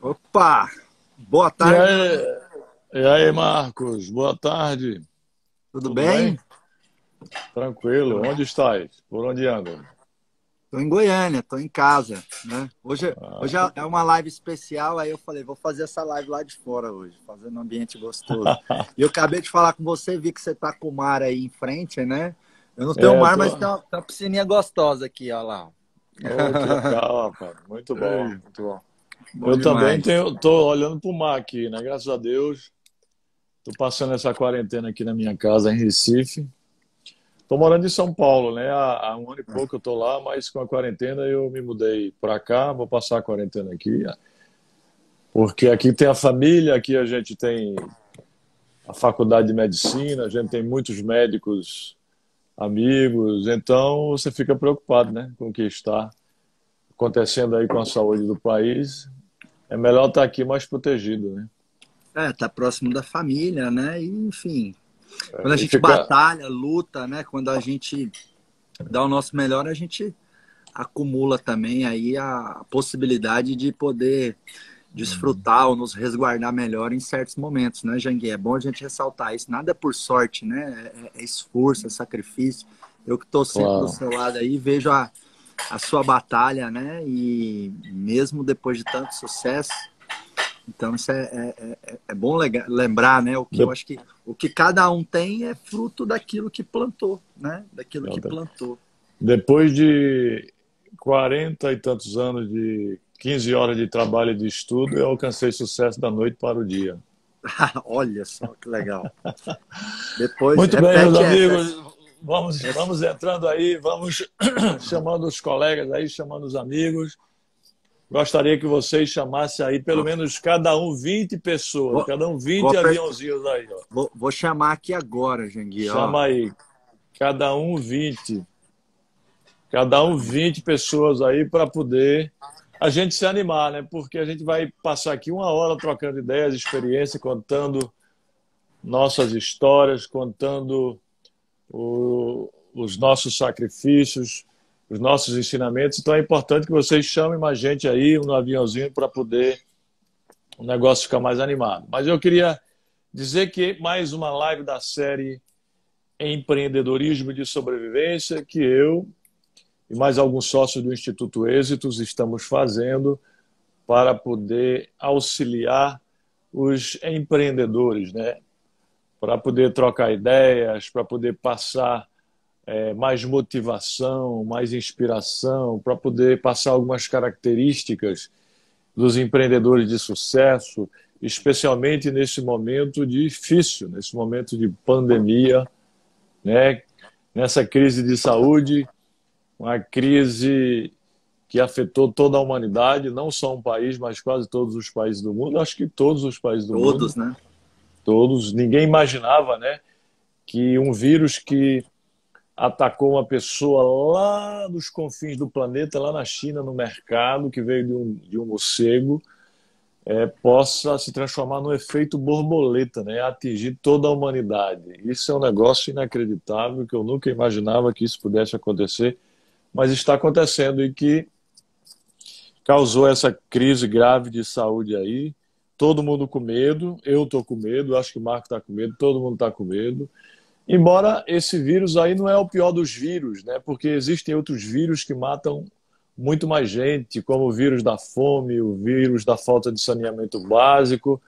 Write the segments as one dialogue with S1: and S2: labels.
S1: Opa! Boa
S2: E
S1: tarde,
S2: aí, e aí, Marcos? Boa tarde.
S1: tudo
S2: Tudo
S1: bem?
S2: bem? Tranquilo. Onde estás? Por onde anda?
S1: Estou em Goiânia, estou em casa, né?
S2: Ah,
S1: Hoje é uma live especial, aí eu falei, vou fazer essa live lá de fora hoje, fazendo um ambiente gostoso. E eu acabei de falar com você, vi que você está com o mar aí em frente, né? Eu não tenho mar, mas
S2: tô.
S1: tem uma piscininha gostosa aqui, ó lá.
S2: Oh, que legal, rapaz. Muito bom,
S1: Ei,
S2: muito bom.
S1: bom
S2: Eu também
S1: demais.
S2: tô olhando para o mar aqui, né? Graças a Deus. Tô passando essa quarentena aqui na minha casa em Recife. Tô morando em São Paulo, né? Há um ano e pouco eu tô lá, mas com a quarentena eu me mudei para cá. Vou passar a quarentena aqui, porque aqui tem a família, aqui a gente tem a faculdade de medicina, a gente tem muitos médicos amigos, então você fica preocupado, né, com o que está acontecendo aí com a saúde do país. É melhor estar aqui mais protegido, né?
S1: É, tá próximo da família, né? E, enfim, quando a
S2: E
S1: gente
S2: fica,
S1: batalha, luta, né? Quando a gente dá o nosso melhor, a gente acumula também aí a possibilidade de poder desfrutar ou nos resguardar melhor em certos momentos, né, Jangui? É bom a gente ressaltar isso. Nada é por sorte, né? É esforço, é sacrifício. Eu que estou sempre do
S2: claro.
S1: seu lado aí, vejo a sua batalha, né? E mesmo depois de tanto sucesso, então isso é bom lembrar, né? O que eu
S2: De-
S1: acho que o que cada um tem é fruto daquilo que plantou, né? Daquilo que plantou.
S2: Depois de 40 e tantos anos de 15 horas de trabalho e de estudo, eu alcancei sucesso da noite para o dia.
S1: Olha só que legal. Depois,
S2: Muito bem, meus
S1: repete essa.
S2: amigos, vamos entrando aí, vamos chamando os colegas aí, chamando os amigos. Gostaria que vocês chamassem aí pelo menos cada um 20 pessoas,
S1: Vou,
S2: cada um
S1: vou,
S2: 20 aviãozinhos aí, ó.
S1: vou chamar aqui agora, Jangui, ó.
S2: Chama aí, cada um 20, cada um 20 pessoas aí para poder a gente se animar, né? Porque a gente vai passar aqui uma hora trocando ideias, experiência, contando nossas histórias, contando os nossos sacrifícios, os nossos ensinamentos. Então é importante que vocês chamem mais gente aí no aviãozinho para poder o negócio ficar mais animado. Mas eu queria dizer que mais uma live da série Empreendedorismo de Sobrevivência, que eu e mais alguns sócios do Instituto Êxitos estamos fazendo para poder auxiliar os empreendedores, né? Para poder trocar ideias, para poder passar mais motivação, mais inspiração, para poder passar algumas características dos empreendedores de sucesso, especialmente nesse momento difícil, nesse momento de pandemia, né? Nessa crise de saúde, uma crise que afetou toda a humanidade, não só um país, mas quase todos os países do mundo. Acho que todos os países do mundo,
S1: Todos, né?
S2: todos. Ninguém imaginava, né, que um vírus que atacou uma pessoa lá nos confins do planeta, lá na China, no mercado, que veio de um morcego, possa se transformar num efeito borboleta, né? Atingir toda a humanidade. Isso é um negócio inacreditável, que eu nunca imaginava que isso pudesse acontecer, mas está acontecendo e que causou essa crise grave de saúde aí. Todo mundo com medo, eu estou com medo, acho que o Marco está com medo, todo mundo está com medo. Embora esse vírus aí não é o pior dos vírus, né? Porque existem outros vírus que matam muito mais gente, como o vírus da fome, o vírus da falta de saneamento básico.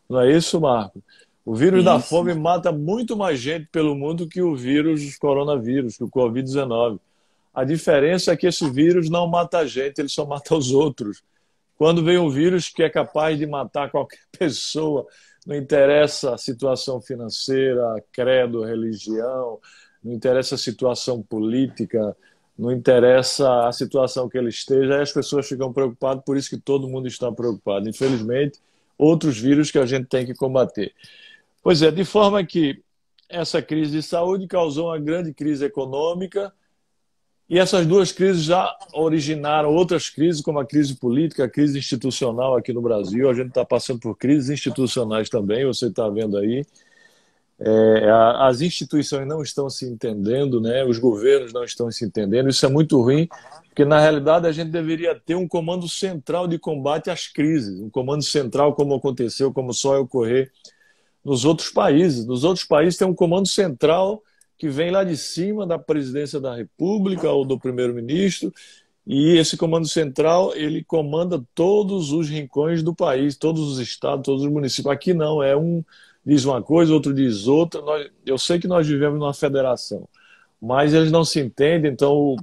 S2: Não é isso, Marco? O vírus da
S1: Sim,
S2: fome
S1: sim.
S2: mata muito mais gente pelo mundo que o vírus coronavírus, que o Covid-19. A diferença é que esse vírus não mata a gente, ele só mata os outros. Quando vem um vírus que é capaz de matar qualquer pessoa, não interessa a situação financeira, credo, religião, não interessa a situação política, não interessa a situação que ele esteja, aí as pessoas ficam preocupadas, por isso que todo mundo está preocupado. Infelizmente, outros vírus que a gente tem que combater. Pois é, de forma que essa crise de saúde causou uma grande crise econômica, e essas duas crises já originaram outras crises, como a crise política, a crise institucional aqui no Brasil. A gente está passando por crises institucionais também, você está vendo aí. As instituições não estão se entendendo, né? Os governos não estão se entendendo. Isso é muito ruim, Porque, na realidade, a gente deveria ter um comando central de combate às crises, um comando central como aconteceu, como só vai ocorrer nos outros países. Nos outros países tem um comando central que vem lá de cima da presidência da República ou do primeiro-ministro, e esse comando central ele comanda todos os rincões do país, todos os estados, todos os municípios. Aqui não, é um diz uma coisa, outro diz outra. Eu sei que nós vivemos numa federação, mas eles não se entendem, então o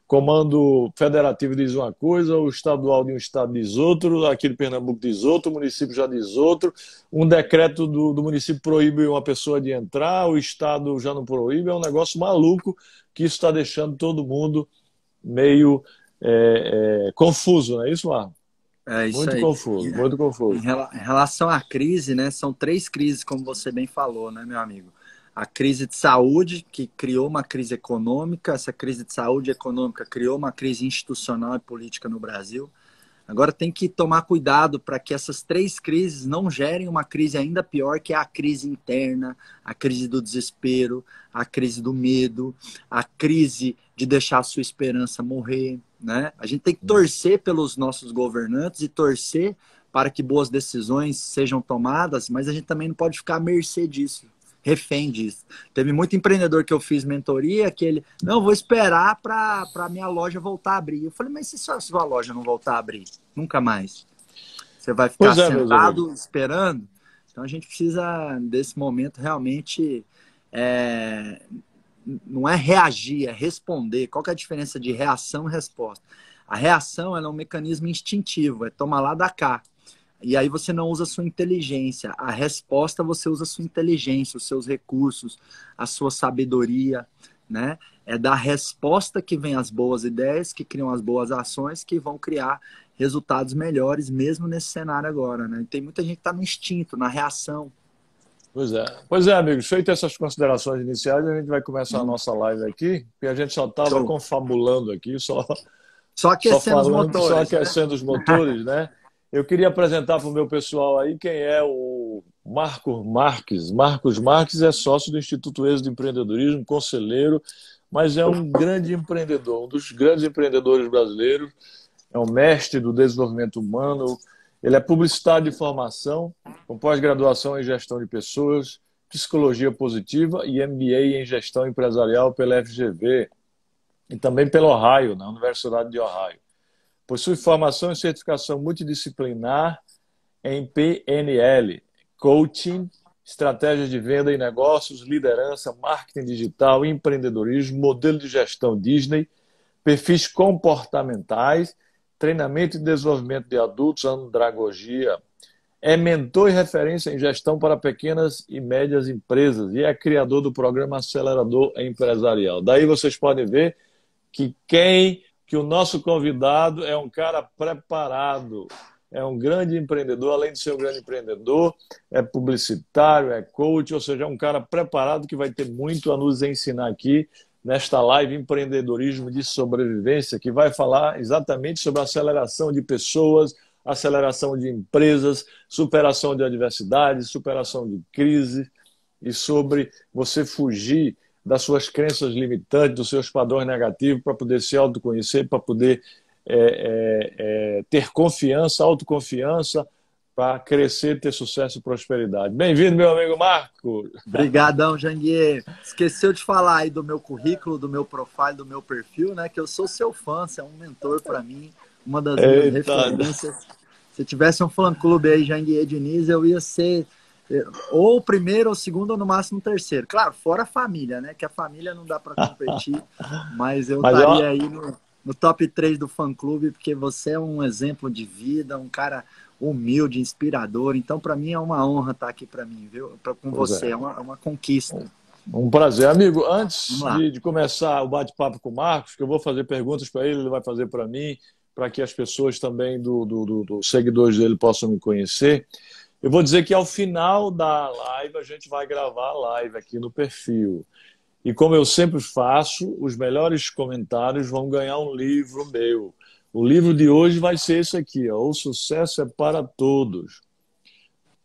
S2: comando federativo diz uma coisa, o estadual de um estado diz outro, aqui de Pernambuco diz outro, o município já diz outro, um decreto do município proíbe uma pessoa de entrar, o estado já não proíbe, é um negócio maluco que isso está deixando todo mundo meio confuso, não é isso, Marco?
S1: É isso
S2: Muito
S1: aí.
S2: confuso, muito confuso.
S1: Em relação à crise, né, são três crises, como você bem falou, né, meu amigo? A crise de saúde, que criou uma crise econômica, essa crise de saúde e econômica criou uma crise institucional e política no Brasil. Agora tem que tomar cuidado para que essas três crises não gerem uma crise ainda pior, que é a crise interna, a crise do desespero, a crise do medo, a crise de deixar a sua esperança morrer, né? A gente tem que torcer pelos nossos governantes e torcer para que boas decisões sejam tomadas, mas a gente também não pode ficar à mercê disso, refém disso. Teve muito empreendedor que eu fiz mentoria que ele, não, vou esperar para a minha loja voltar a abrir. Eu falei, mas se sua loja não voltar a abrir? Nunca mais. Você vai ficar sentado esperando? Então a gente precisa, desse momento, realmente, não é reagir, é responder. Qual que é a diferença de reação e resposta? A reação ela é um mecanismo instintivo, é tomar lá da cá. E aí você não usa a sua inteligência. A resposta você usa a sua inteligência, os seus recursos, a sua sabedoria, né? É da resposta que vem as boas ideias, que criam as boas ações, que vão criar resultados melhores, mesmo nesse cenário agora, né? E tem muita gente que está no instinto, na reação.
S2: Pois é, amigos, feitas essas considerações iniciais, a gente vai começar a nossa live aqui, porque a gente só estava confabulando aqui, só
S1: aquecendo os motores.
S2: Só aquecendo os motores, né? Eu queria apresentar para o meu pessoal aí quem é o Marcos Marques. Marcos Marques é sócio do Instituto Êxito de Empreendedorismo, conselheiro, mas é um grande empreendedor, um dos grandes empreendedores brasileiros, é um mestre do desenvolvimento humano, ele é publicitário de formação, com pós-graduação em gestão de pessoas, psicologia positiva e MBA em gestão empresarial pela FGV e também pela Ohio, na Universidade de Ohio. Possui formação e certificação multidisciplinar em PNL, coaching, estratégias de venda e negócios, liderança, marketing digital, empreendedorismo, modelo de gestão Disney, perfis comportamentais, treinamento e desenvolvimento de adultos, andragogia. É mentor e referência em gestão para pequenas e médias empresas e é criador do programa Acelerador Empresarial. Daí vocês podem ver que o nosso convidado é um cara preparado, é um grande empreendedor, além de ser um grande empreendedor, é publicitário, é coach, ou seja, é um cara preparado que vai ter muito a nos ensinar aqui nesta live Empreendedorismo de Sobrevivência, que vai falar exatamente sobre a aceleração de pessoas, aceleração de empresas, superação de adversidades, superação de crise e sobre você fugir das suas crenças limitantes, dos seus padrões negativos, para poder se autoconhecer, para poder ter confiança, autoconfiança, para crescer, ter sucesso e prosperidade. Bem-vindo, meu amigo Marco.
S1: Obrigadão, Janguier. Esqueceu de falar aí do meu currículo, do meu profile, do meu perfil, né? Que eu sou seu fã, você é um mentor para mim, uma das minhas referências. Se tivesse um fã-clube aí, Janguier Diniz, eu ia ser ou o primeiro, ou o segundo, ou no máximo o terceiro. Claro, fora a família, né? Que a família não dá para competir, mas eu estaria aí no top 3 do fã-clube, porque você é um exemplo de vida, um cara humilde, inspirador. Então, para mim, é uma honra estar aqui para mim, viu? Com você, é uma conquista.
S2: Um prazer. Amigo, antes de começar o bate-papo com o Marcos, que eu vou fazer perguntas para ele vai fazer para mim, para que as pessoas também dos seguidores dele possam me conhecer. Eu vou dizer que ao final da live a gente vai gravar a live aqui no perfil. E como eu sempre faço, os melhores comentários vão ganhar um livro meu. O livro de hoje vai ser esse aqui, ó, O Sucesso é para Todos.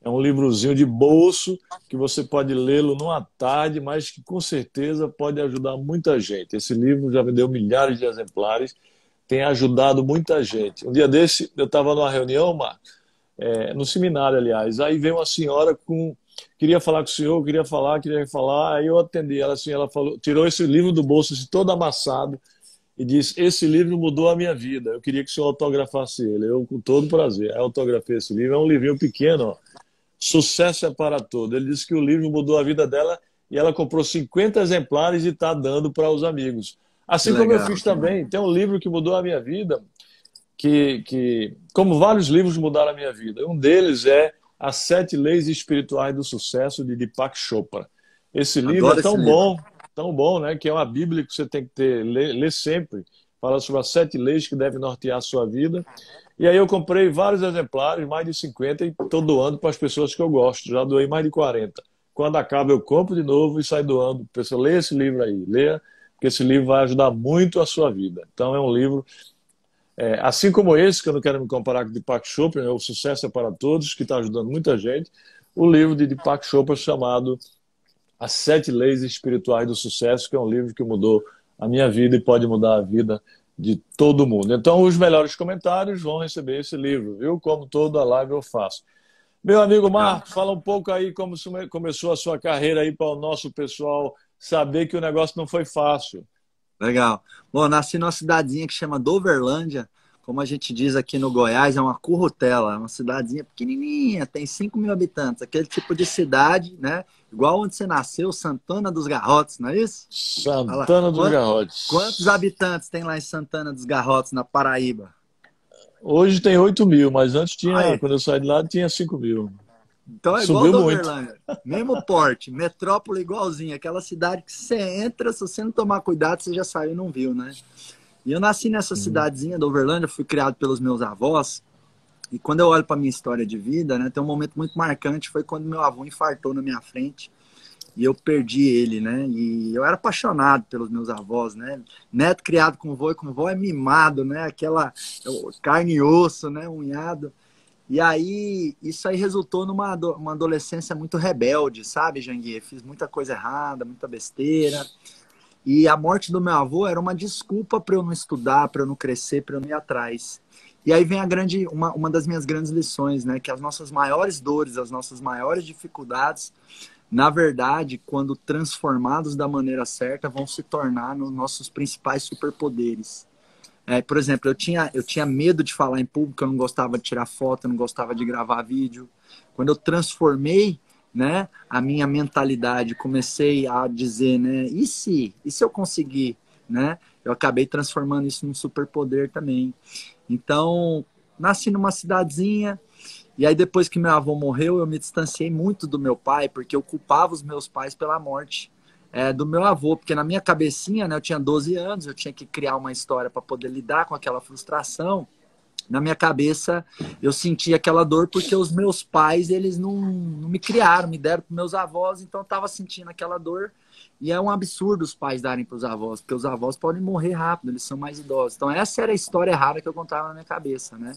S2: É um livrozinho de bolso que você pode lê-lo numa tarde, mas que com certeza pode ajudar muita gente. Esse livro já vendeu milhares de exemplares, tem ajudado muita gente. Um dia desse, eu estava numa reunião, Marcos, no seminário, aliás, aí veio uma senhora queria falar com o senhor, queria falar, aí eu atendi ela assim, ela falou, tirou esse livro do bolso assim, todo amassado e disse, esse livro mudou a minha vida, eu queria que o senhor autografasse ele. Eu, com todo prazer, aí autografei esse livro, é um livrinho pequeno, ó. Sucesso é para todo. Ele disse que o livro mudou a vida dela e ela comprou 50 exemplares e está dando para os amigos.
S1: Que
S2: Assim como eu
S1: legal.
S2: fiz também, tem um livro que mudou a minha vida, como vários livros mudaram a minha vida. Um deles é As Sete Leis Espirituais do Sucesso, de Deepak Chopra. Esse livro é
S1: Adoro esse livro.
S2: tão bom, né? Que é uma Bíblia que você tem que ler sempre. Fala sobre as 7 leis que devem nortear a sua vida. E aí eu comprei vários exemplares, mais de 50, e estou doando para as pessoas que eu gosto. Já doei mais de 40. Quando acaba, eu compro de novo e saio doando. Pessoal, leia esse livro aí, leia, porque esse livro vai ajudar muito a sua vida. Então é um livro, assim como esse, que eu não quero me comparar com o Deepak Chopra, O Sucesso é para Todos, que está ajudando muita gente, o livro de Deepak Chopra chamado As 7 Leis Espirituais do Sucesso, que é um livro que mudou a minha vida e pode mudar a vida de todo mundo. Então, os melhores comentários vão receber esse livro, viu? Como toda live eu faço. Meu amigo
S1: Legal.
S2: Marcos, fala um pouco aí como começou a sua carreira aí para o nosso pessoal saber que o negócio não foi fácil.
S1: Legal. Bom, nasci numa cidadezinha que chama Doverlândia, como a gente diz aqui no Goiás, é uma currutela, é uma cidadezinha pequenininha, tem 5 mil habitantes, aquele tipo de cidade, né? Igual onde você nasceu, Santana dos Garrotes, não é isso? Fala,
S2: Santana dos
S1: quantos
S2: Garrotes.
S1: habitantes tem lá em Santana dos Garrotes, na Paraíba?
S2: Hoje tem 8 mil, mas antes tinha,
S1: Aí,
S2: quando eu saí de lá, tinha 5 mil.
S1: então é igual
S2: Subiu muito.
S1: Doverlândia, mesmo porte, metrópole igualzinha, aquela cidade que você entra, se você não tomar cuidado, você já saiu e não viu, né? E eu nasci nessa cidadezinha da Uberlândia, fui criado pelos meus avós. E quando eu olho para minha história de vida, né, tem um momento muito marcante, foi quando meu avô infartou na minha frente e eu perdi ele, né? E eu era apaixonado pelos meus avós, né? Neto criado com vô é mimado, né? Aquela carne e osso, né? Unhado. E aí, isso aí resultou uma adolescência muito rebelde, sabe, Janguier? Fiz muita coisa errada, muita besteira. E a morte do meu avô era uma desculpa para eu não estudar, para eu não crescer, para eu não ir atrás. E aí vem uma das minhas grandes lições, né? Que as nossas maiores dores, as nossas maiores dificuldades, na verdade, quando transformados da maneira certa, vão se tornar nos nossos principais superpoderes. Por exemplo, eu tinha medo de falar em público, eu não gostava de tirar foto, eu não gostava de gravar vídeo. Quando eu transformei, né, a minha mentalidade, comecei a dizer, né, e se eu conseguir, né, eu acabei transformando isso num superpoder também. Então, nasci numa cidadezinha, e aí depois que meu avô morreu, eu me distanciei muito do meu pai, porque eu culpava os meus pais pela morte do meu avô, porque na minha cabecinha, né, eu tinha 12 anos, eu tinha que criar uma história para poder lidar com aquela frustração. Na minha cabeça, eu sentia aquela dor porque os meus pais, eles não me criaram, me deram para meus avós, então eu estava sentindo aquela dor. E é um absurdo os pais darem para os avós, porque os avós podem morrer rápido, eles são mais idosos. Então essa era a história errada que eu contava na minha cabeça, né?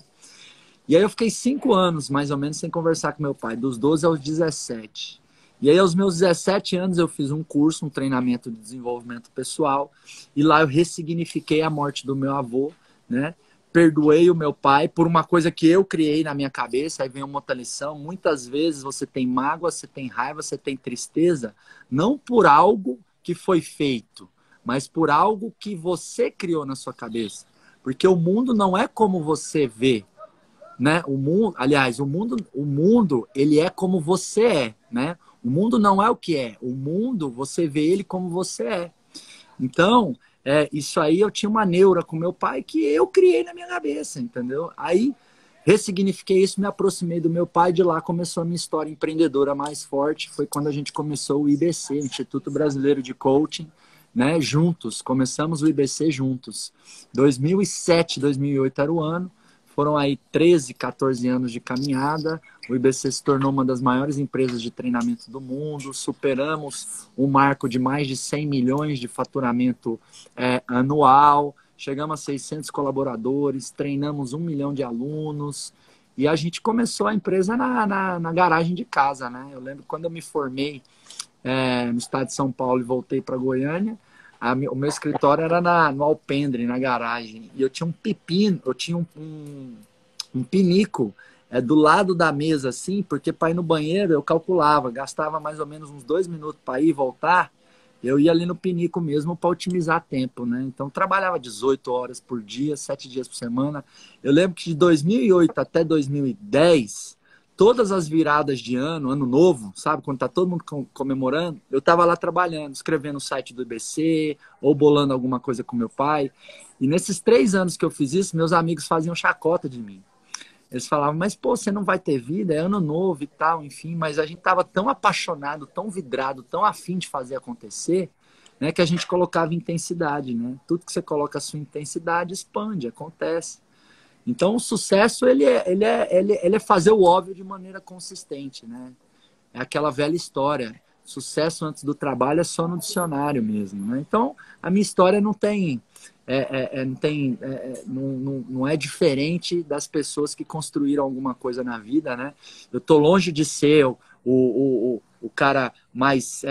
S1: E aí eu fiquei 5 anos, mais ou menos, sem conversar com meu pai, dos 12 aos 17. E aí aos meus 17 anos eu fiz um curso, um treinamento de desenvolvimento pessoal, e lá eu ressignifiquei a morte do meu avô, né? Perdoei o meu pai por uma coisa que eu criei na minha cabeça. Aí vem uma outra lição. Muitas vezes você tem mágoa, você tem raiva, você tem tristeza, não por algo que foi feito, mas por algo que você criou na sua cabeça. Porque o mundo não é como você vê, né? O mundo, aliás, o mundo, ele é como você é, né? O mundo não é o que é. O mundo, você vê ele como você é. Então, isso aí eu tinha uma neura com meu pai que eu criei na minha cabeça, entendeu? Aí ressignifiquei isso, me aproximei do meu pai, de lá começou a minha história empreendedora mais forte, foi quando a gente começou o IBC, Instituto Brasileiro de Coaching, né? Juntos, começamos o IBC juntos. 2007, 2008 era o ano, foram aí 13, 14 anos de caminhada. O IBC se tornou uma das maiores empresas de treinamento do mundo. Superamos o marco de mais de 100 milhões de faturamento anual. Chegamos a 600 colaboradores, treinamos 1 milhão de alunos. E a gente começou a empresa na garagem de casa, né? Eu lembro quando eu me formei no estado de São Paulo e voltei para Goiânia, O meu escritório era no alpendre, na garagem. E eu tinha um pepino, eu tinha um pinico do lado da mesa, assim, porque para ir no banheiro eu calculava, gastava mais ou menos uns 2 minutos para ir e voltar. Eu ia ali no pinico mesmo para otimizar tempo, né? Então, trabalhava 18 horas por dia, 7 dias por semana. Eu lembro que de 2008 até 2010, todas as viradas de ano novo, sabe? Quando tá todo mundo comemorando, eu tava lá trabalhando, escrevendo o site do IBC, ou bolando alguma coisa com meu pai. E nesses 3 anos que eu fiz isso, meus amigos faziam chacota de mim. Eles falavam, mas pô, você não vai ter vida, é ano novo e tal, enfim. Mas a gente tava tão apaixonado, tão vidrado, tão afim de fazer acontecer, né, que a gente colocava intensidade, né? Tudo que você coloca a sua intensidade expande, acontece. Então o sucesso ele é fazer o óbvio de maneira consistente, né? É aquela velha história. Sucesso antes do trabalho é só no dicionário mesmo, né? Então a minha história não tem não é diferente das pessoas que construíram alguma coisa na vida, né? Eu tô longe de ser o cara mais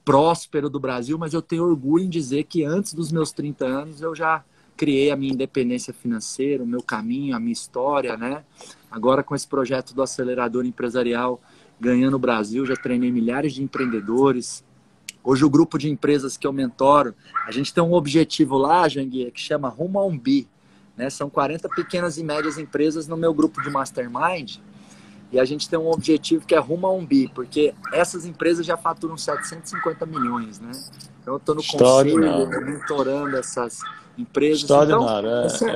S1: próspero do Brasil, mas eu tenho orgulho em dizer que antes dos meus 30 anos eu já criei a minha independência financeira, o meu caminho, a minha história, né? Agora com esse projeto do acelerador empresarial ganhando o Brasil, já treinei milhares de empreendedores. Hoje o grupo de empresas que eu mentoro, a gente tem um objetivo lá, Janguier, que chama Rumo a um Bi, né? São 40 pequenas e médias empresas no meu grupo de Mastermind, e a gente tem um objetivo que é Rumo a um Bi, porque essas empresas já faturam 750 milhões, né? Então eu estou no conselho, mentorando essas empresas. Então,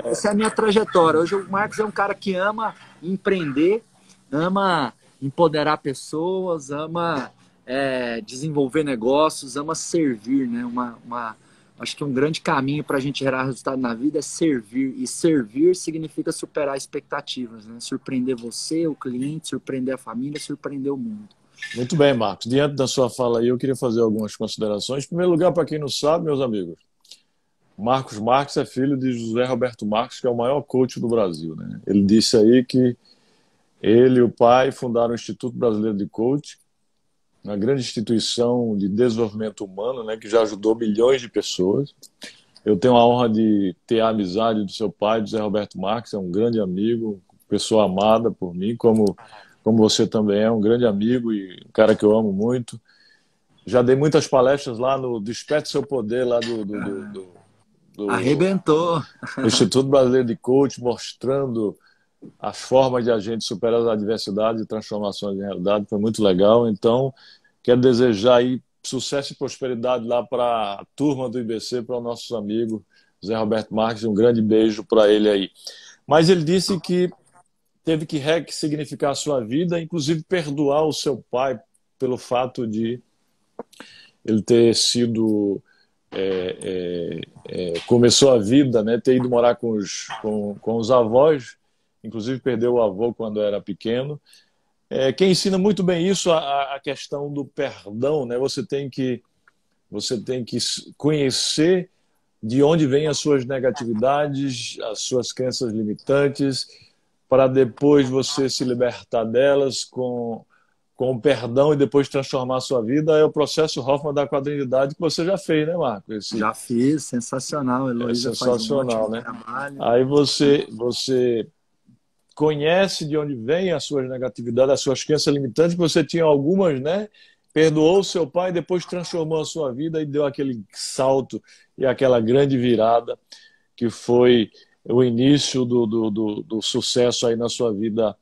S1: essa é a minha trajetória. Hoje o Marcos é um cara que ama empreender, ama empoderar pessoas, ama desenvolver negócios, ama servir, né? Acho que um grande caminho para a gente gerar resultado na vida é servir. E servir significa superar expectativas, né? Surpreender você, o cliente, surpreender a família, surpreender o mundo.
S2: Muito bem, Marcos. Diante da sua fala aí, eu queria fazer algumas considerações. Em primeiro lugar, para quem não sabe, meus amigos, Marcos Marques é filho de José Roberto Marques, que é o maior coach do Brasil, né? Ele disse aí que ele e o pai fundaram o Instituto Brasileiro de Coach, uma grande instituição de desenvolvimento humano, né, que já ajudou milhões de pessoas. Eu tenho a honra de ter a amizade do seu pai, José Roberto Marques, é um grande amigo, pessoa amada por mim, como você também é um grande amigo e um cara que eu amo muito. Já dei muitas palestras lá no Desperte Seu Poder, lá do
S1: Arrebentou!
S2: Instituto Brasileiro de Coach, mostrando as formas de a gente superar as adversidades e transformações em realidade. Foi muito legal. Então, quero desejar aí sucesso e prosperidade lá para a turma do IBC, para os nossos amigos, José Roberto Marques, um grande beijo para ele aí. Mas ele disse que teve que ressignificar a sua vida, inclusive perdoar o seu pai pelo fato de ele ter sido... começou a vida, né, ter ido morar com os avós, inclusive perdeu o avô quando era pequeno. Quem ensina muito bem isso, a questão do perdão, né? Você tem que conhecer de onde vêm as suas negatividades, as suas crenças limitantes, para depois você se libertar delas com o perdão e depois transformar a sua vida. É o processo Hoffman da quadrinidade que você já fez, né, Marco?
S1: Já fiz, sensacional. Heloísa
S2: sensacional,
S1: faz um
S2: né?
S1: trabalho.
S2: Aí você conhece de onde vêm as suas negatividades, as suas crenças limitantes, que você tinha algumas, né? Perdoou o seu pai, depois transformou a sua vida e deu aquele salto e aquela grande virada que foi o início do sucesso aí na sua vida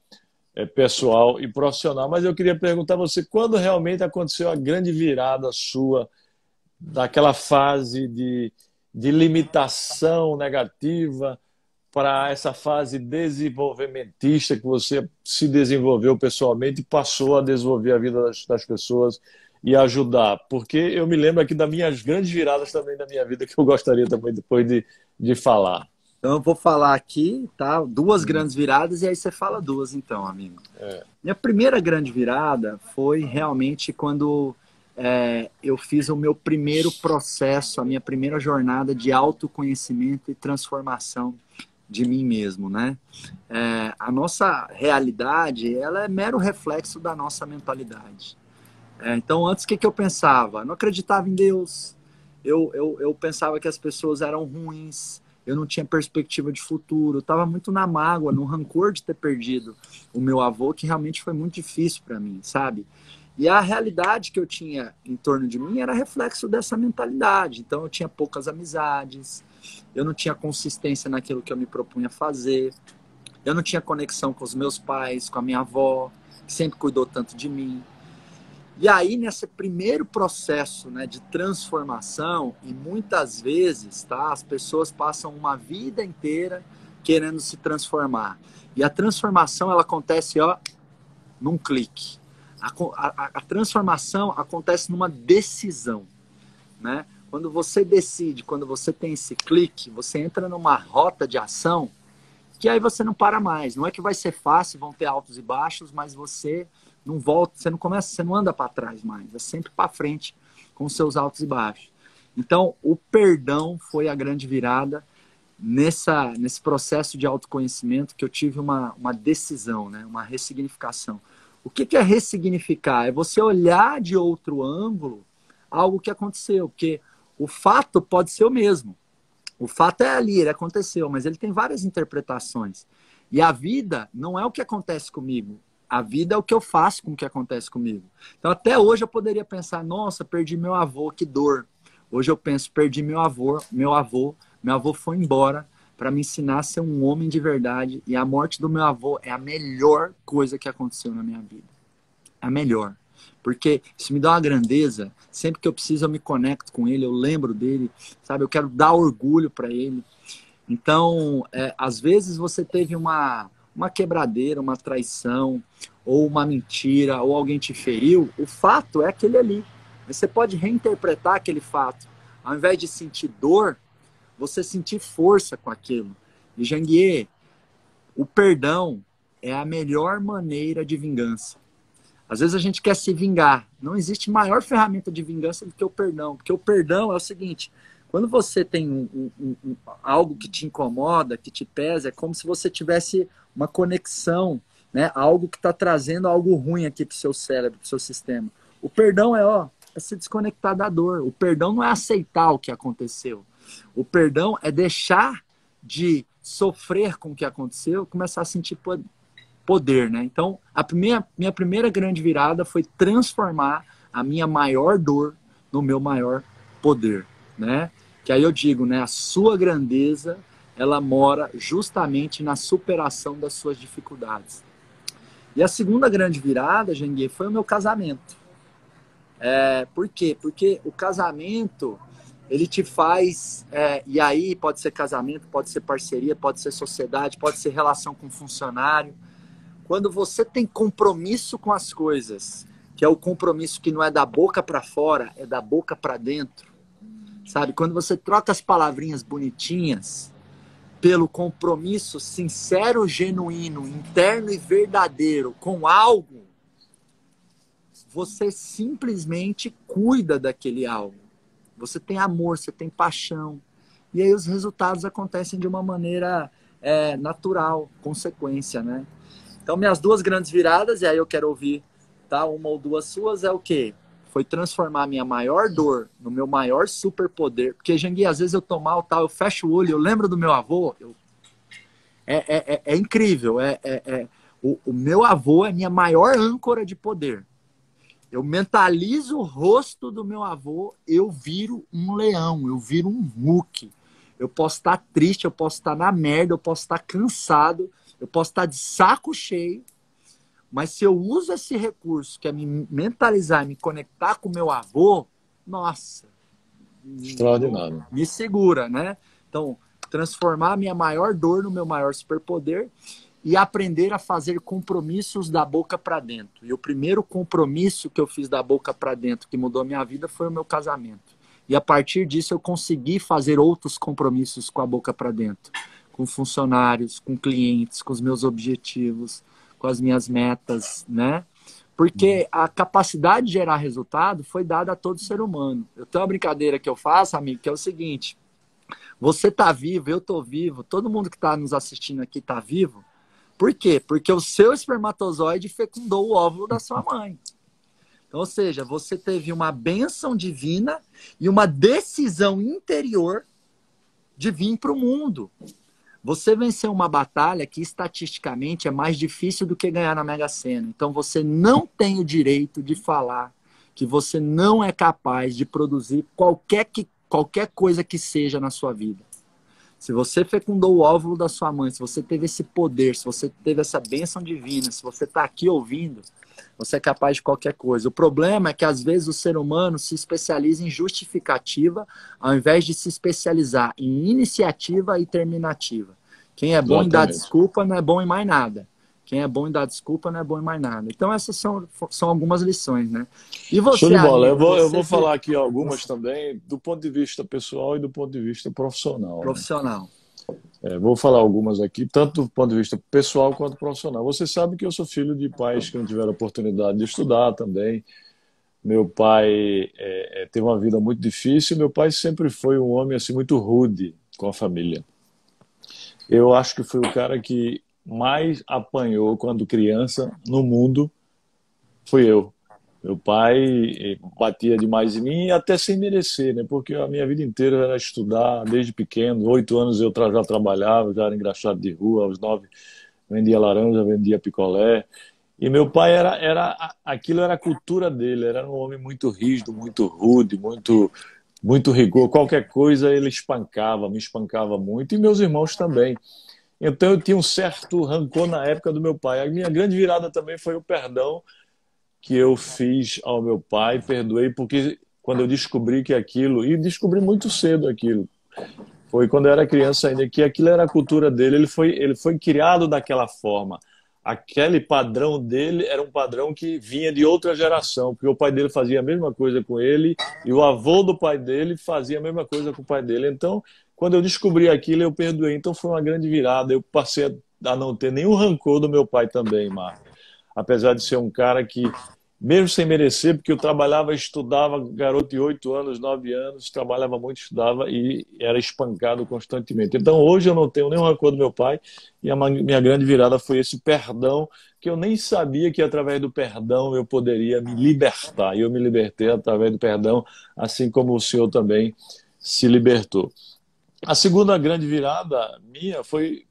S2: pessoal e profissional. Mas eu queria perguntar a você, quando realmente aconteceu a grande virada sua, daquela fase de limitação negativa para essa fase desenvolvimentista que você se desenvolveu pessoalmente e passou a desenvolver a vida das pessoas e ajudar? Porque eu me lembro aqui das minhas grandes viradas também na minha vida, que eu gostaria também depois de falar.
S1: Então eu vou falar aqui, tá? 2 grandes viradas e aí você fala 2 então, amigo. Minha primeira grande virada foi realmente quando eu fiz o meu primeiro processo, a minha primeira jornada de autoconhecimento e transformação de mim mesmo, né? A nossa realidade, ela é mero reflexo da nossa mentalidade. Então, antes, o que eu pensava? Não acreditava em Deus, eu pensava que as pessoas eram ruins, eu não tinha perspectiva de futuro, eu estava muito na mágoa, no rancor de ter perdido o meu avô, que realmente foi muito difícil para mim, sabe? E a realidade que eu tinha em torno de mim era reflexo dessa mentalidade. Então eu tinha poucas amizades, eu não tinha consistência naquilo que eu me propunha fazer, eu não tinha conexão com os meus pais, com a minha avó, que sempre cuidou tanto de mim. E aí, nesse primeiro processo, né, de transformação, e muitas vezes, tá, as pessoas passam uma vida inteira querendo se transformar. E a transformação, ela acontece, ó, num clique. A transformação acontece numa decisão, né? Quando você decide, quando você tem esse clique, você entra numa rota de ação que aí você não para mais. Não é que vai ser fácil, vão ter altos e baixos, mas você não volta, você não começa, você não anda para trás mais, é sempre para frente com seus altos e baixos. Então, o perdão foi a grande virada nesse processo de autoconhecimento que eu tive uma decisão, né? Uma ressignificação. O que é ressignificar? É você olhar de outro ângulo algo que aconteceu, porque o fato pode ser o mesmo. O fato é ali, ele aconteceu, mas ele tem várias interpretações. E a vida não é o que acontece comigo. A vida é o que eu faço com o que acontece comigo. Então, até hoje eu poderia pensar, nossa, perdi meu avô, que dor. Hoje eu penso, perdi meu avô foi embora para me ensinar a ser um homem de verdade. E a morte do meu avô é a melhor coisa que aconteceu na minha vida. A melhor. Porque isso me dá uma grandeza. Sempre que eu preciso, eu me conecto com ele, eu lembro dele, sabe? Eu quero dar orgulho para ele. Então, às vezes você teve uma quebradeira, uma traição, ou uma mentira, ou alguém te feriu. O fato é aquele ali. Você pode reinterpretar aquele fato. Ao invés de sentir dor, você sentir força com aquilo. E, Janguier, o perdão é a melhor maneira de vingança. Às vezes a gente quer se vingar. Não existe maior ferramenta de vingança do que o perdão. Porque o perdão é o seguinte, quando você tem algo que te incomoda, que te pesa, é como se você tivesse uma conexão, né? Algo que está trazendo algo ruim aqui para o seu cérebro, para o seu sistema. O perdão é se desconectar da dor. O perdão não é aceitar o que aconteceu. O perdão é deixar de sofrer com o que aconteceu, começar a sentir poder, né? Então, minha primeira grande virada foi transformar a minha maior dor no meu maior poder, né? Que aí eu digo, né? A sua grandeza, ela mora justamente na superação das suas dificuldades. E a segunda grande virada, Janguier, foi o meu casamento. Por quê? Porque o casamento, ele te faz... e aí pode ser casamento, pode ser parceria, pode ser sociedade, pode ser relação com funcionário. Quando você tem compromisso com as coisas, que é o compromisso que não é da boca para fora, é da boca para dentro, sabe? Quando você troca as palavrinhas bonitinhas pelo compromisso sincero, genuíno, interno e verdadeiro com algo, você simplesmente cuida daquele algo. Você tem amor, você tem paixão. E aí os resultados acontecem de uma maneira natural, consequência, né? Então, minhas duas grandes viradas, e aí eu quero ouvir, tá? Uma ou duas suas, é o quê? Foi transformar a minha maior dor no meu maior superpoder. Porque, Janguier, às vezes eu tô mal, tá? Eu fecho o olho, eu lembro do meu avô. É incrível. O meu avô é minha maior âncora de poder. Eu mentalizo o rosto do meu avô, eu viro um leão, eu viro um Hulk. Eu posso estar triste, eu posso estar na merda, eu posso estar cansado, eu posso estar de saco cheio, mas se eu uso esse recurso, que é me mentalizar, me conectar com o meu avô, nossa,
S2: Extraordinário.
S1: me segura, né? Então, transformar a minha maior dor no meu maior superpoder e aprender a fazer compromissos da boca para dentro. E o primeiro compromisso que eu fiz da boca para dentro, que mudou a minha vida, foi o meu casamento. E a partir disso eu consegui fazer outros compromissos com a boca para dentro. Com funcionários, com clientes, com os meus objetivos, com as minhas metas, né? Porque a capacidade de gerar resultado foi dada a todo ser humano. Eu tenho uma brincadeira que eu faço, amigo, que é o seguinte: você tá vivo, eu tô vivo, todo mundo que está nos assistindo aqui tá vivo. Por quê? Porque o seu espermatozoide fecundou o óvulo da sua mãe. Então, ou seja, você teve uma bênção divina e uma decisão interior de vir para o mundo. Você venceu uma batalha que, estatisticamente, é mais difícil do que ganhar na Mega Sena. Então, você não tem o direito de falar que você não é capaz de produzir qualquer coisa que seja na sua vida. Se você fecundou o óvulo da sua mãe, se você teve esse poder, se você teve essa bênção divina, se você está aqui ouvindo, você é capaz de qualquer coisa. O problema é que, às vezes, o ser humano se especializa em justificativa, ao invés de se especializar em iniciativa e terminativa. Quem é bom em dar desculpa não é bom em mais nada. Quem é bom em dar desculpa não é bom em mais nada. Então, essas são algumas lições, né? E você,
S2: show de bola.
S1: amigo,
S2: Eu vou falar aqui algumas também do ponto de vista pessoal e do ponto de vista profissional.
S1: Profissional.
S2: Né? Vou falar algumas aqui, tanto do ponto de vista pessoal quanto profissional. Você sabe que eu sou filho de pais que não tiveram oportunidade de estudar também. Meu pai teve uma vida muito difícil. Meu pai sempre foi um homem assim, muito rude com a família. Eu acho que foi o cara que mais apanhou quando criança no mundo, fui eu. Meu pai batia demais em mim, até sem merecer, né? Porque a minha vida inteira era estudar, desde pequeno. 8 anos eu já trabalhava, já era engraxado de rua. Aos 9 vendia laranja, vendia picolé. E meu pai aquilo era a cultura dele. Era um homem muito rígido, muito rude, muito rigor. Qualquer coisa ele espancava, me espancava muito. E meus irmãos também. Então eu tinha um certo rancor na época do meu pai. A minha grande virada também foi o perdão que eu fiz ao meu pai, perdoei, porque quando eu descobri que aquilo, e descobri muito cedo aquilo, foi quando eu era criança ainda, que aquilo era a cultura dele, ele foi criado daquela forma. Aquele padrão dele era um padrão que vinha de outra geração, porque o pai dele fazia a mesma coisa com ele, e o avô do pai dele fazia a mesma coisa com o pai dele. Então, quando eu descobri aquilo, eu perdoei. Então foi uma grande virada, eu passei a não ter nenhum rancor do meu pai também, Marco. Apesar de ser um cara que, mesmo sem merecer, porque eu trabalhava, estudava, garoto de 8 anos, 9 anos, trabalhava muito, estudava e era espancado constantemente. Então hoje eu não tenho nenhum rancor do meu pai e a minha grande virada foi esse perdão, que eu nem sabia que através do perdão eu poderia me libertar. E eu me libertei através do perdão, assim como o senhor também se libertou. A segunda grande virada minha foi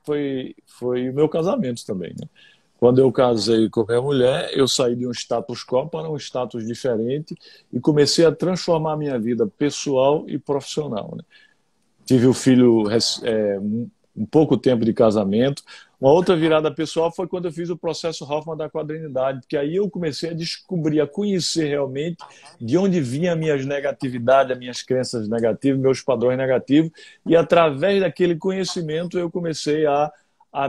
S2: o meu casamento também, né? Quando eu casei com a minha mulher, eu saí de um status quo para um status diferente e comecei a transformar a minha vida pessoal e profissional, né? Tive o filho um pouco tempo de casamento. Uma outra virada pessoal foi quando eu fiz o processo Hoffman da quadrinidade, porque aí eu comecei a descobrir, a conhecer realmente de onde vinham as minhas negatividades, as minhas crenças negativas, meus padrões negativos, e através daquele conhecimento eu comecei a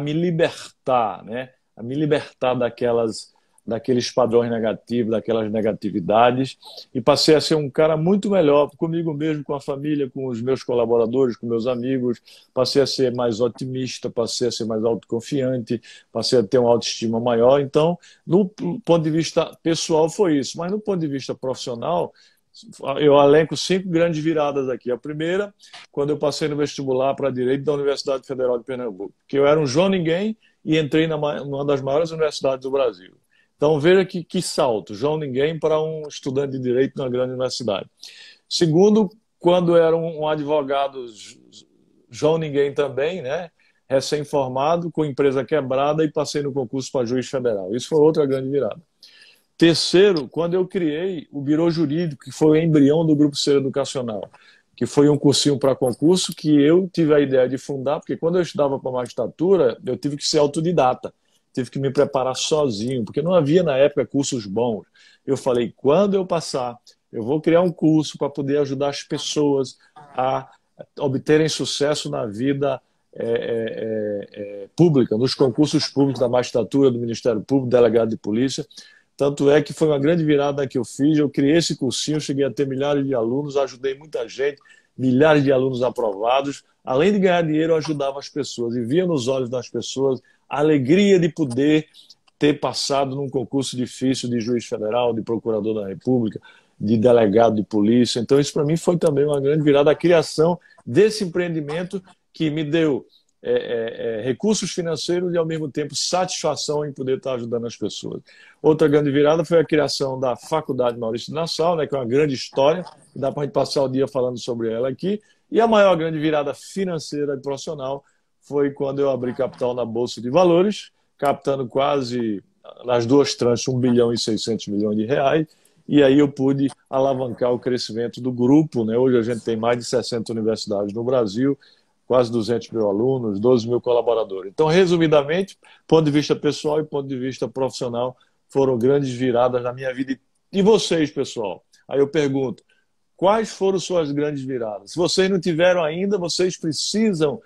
S2: me libertar, né? A me libertar daqueles padrões negativos, daquelas negatividades, e passei a ser um cara muito melhor comigo mesmo, com a família, com os meus colaboradores, com meus amigos. Passei a ser mais otimista, passei a ser mais autoconfiante, passei a ter uma autoestima maior. Então, no ponto de vista pessoal foi isso, mas no ponto de vista profissional, eu elenco 5 grandes viradas aqui. A primeira, quando eu passei no vestibular para Direito da Universidade Federal de Pernambuco, que eu era um João Ninguém e entrei numa das maiores universidades do Brasil. Então veja que salto, João Ninguém para um estudante de Direito numa grande universidade. Segundo, quando era um advogado João Ninguém também, né? Recém-formado, com empresa quebrada, e passei no concurso para juiz federal. Isso foi outra grande virada. Terceiro, quando eu criei o Birô Jurídico, que foi o embrião do Grupo Ser Educacional, que foi um cursinho para concurso que eu tive a ideia de fundar, porque quando eu estudava para magistratura, eu tive que ser autodidata, tive que me preparar sozinho, porque não havia na época cursos bons. Eu falei, quando eu passar, eu vou criar um curso para poder ajudar as pessoas a obterem sucesso na vida pública, nos concursos públicos da magistratura, do Ministério Público, delegado de polícia. Tanto é que foi uma grande virada que eu fiz. Eu criei esse cursinho, cheguei a ter milhares de alunos, ajudei muita gente, milhares de alunos aprovados. Além de ganhar dinheiro, eu ajudava as pessoas e via nos olhos das pessoas a alegria de poder ter passado num concurso difícil de juiz federal, de procurador da República, de delegado de polícia. Então isso para mim foi também uma grande virada, a criação desse empreendimento que me deu recursos financeiros e, ao mesmo tempo, satisfação em poder estar ajudando as pessoas. Outra grande virada foi a criação da Faculdade Maurício de Nassau, né, que é uma grande história, dá para a gente passar o dia falando sobre ela aqui. E a maior grande virada financeira e profissional foi quando eu abri capital na Bolsa de Valores, captando quase, nas duas tranches, 1 bilhão e 600 milhões de reais, e aí eu pude alavancar o crescimento do grupo, né? Hoje a gente tem mais de 60 universidades no Brasil, quase 200 mil alunos, 12 mil colaboradores. Então, resumidamente, ponto de vista pessoal e ponto de vista profissional, foram grandes viradas na minha vida. E vocês, pessoal? Aí eu pergunto, quais foram suas grandes viradas? Se vocês não tiveram ainda, vocês precisam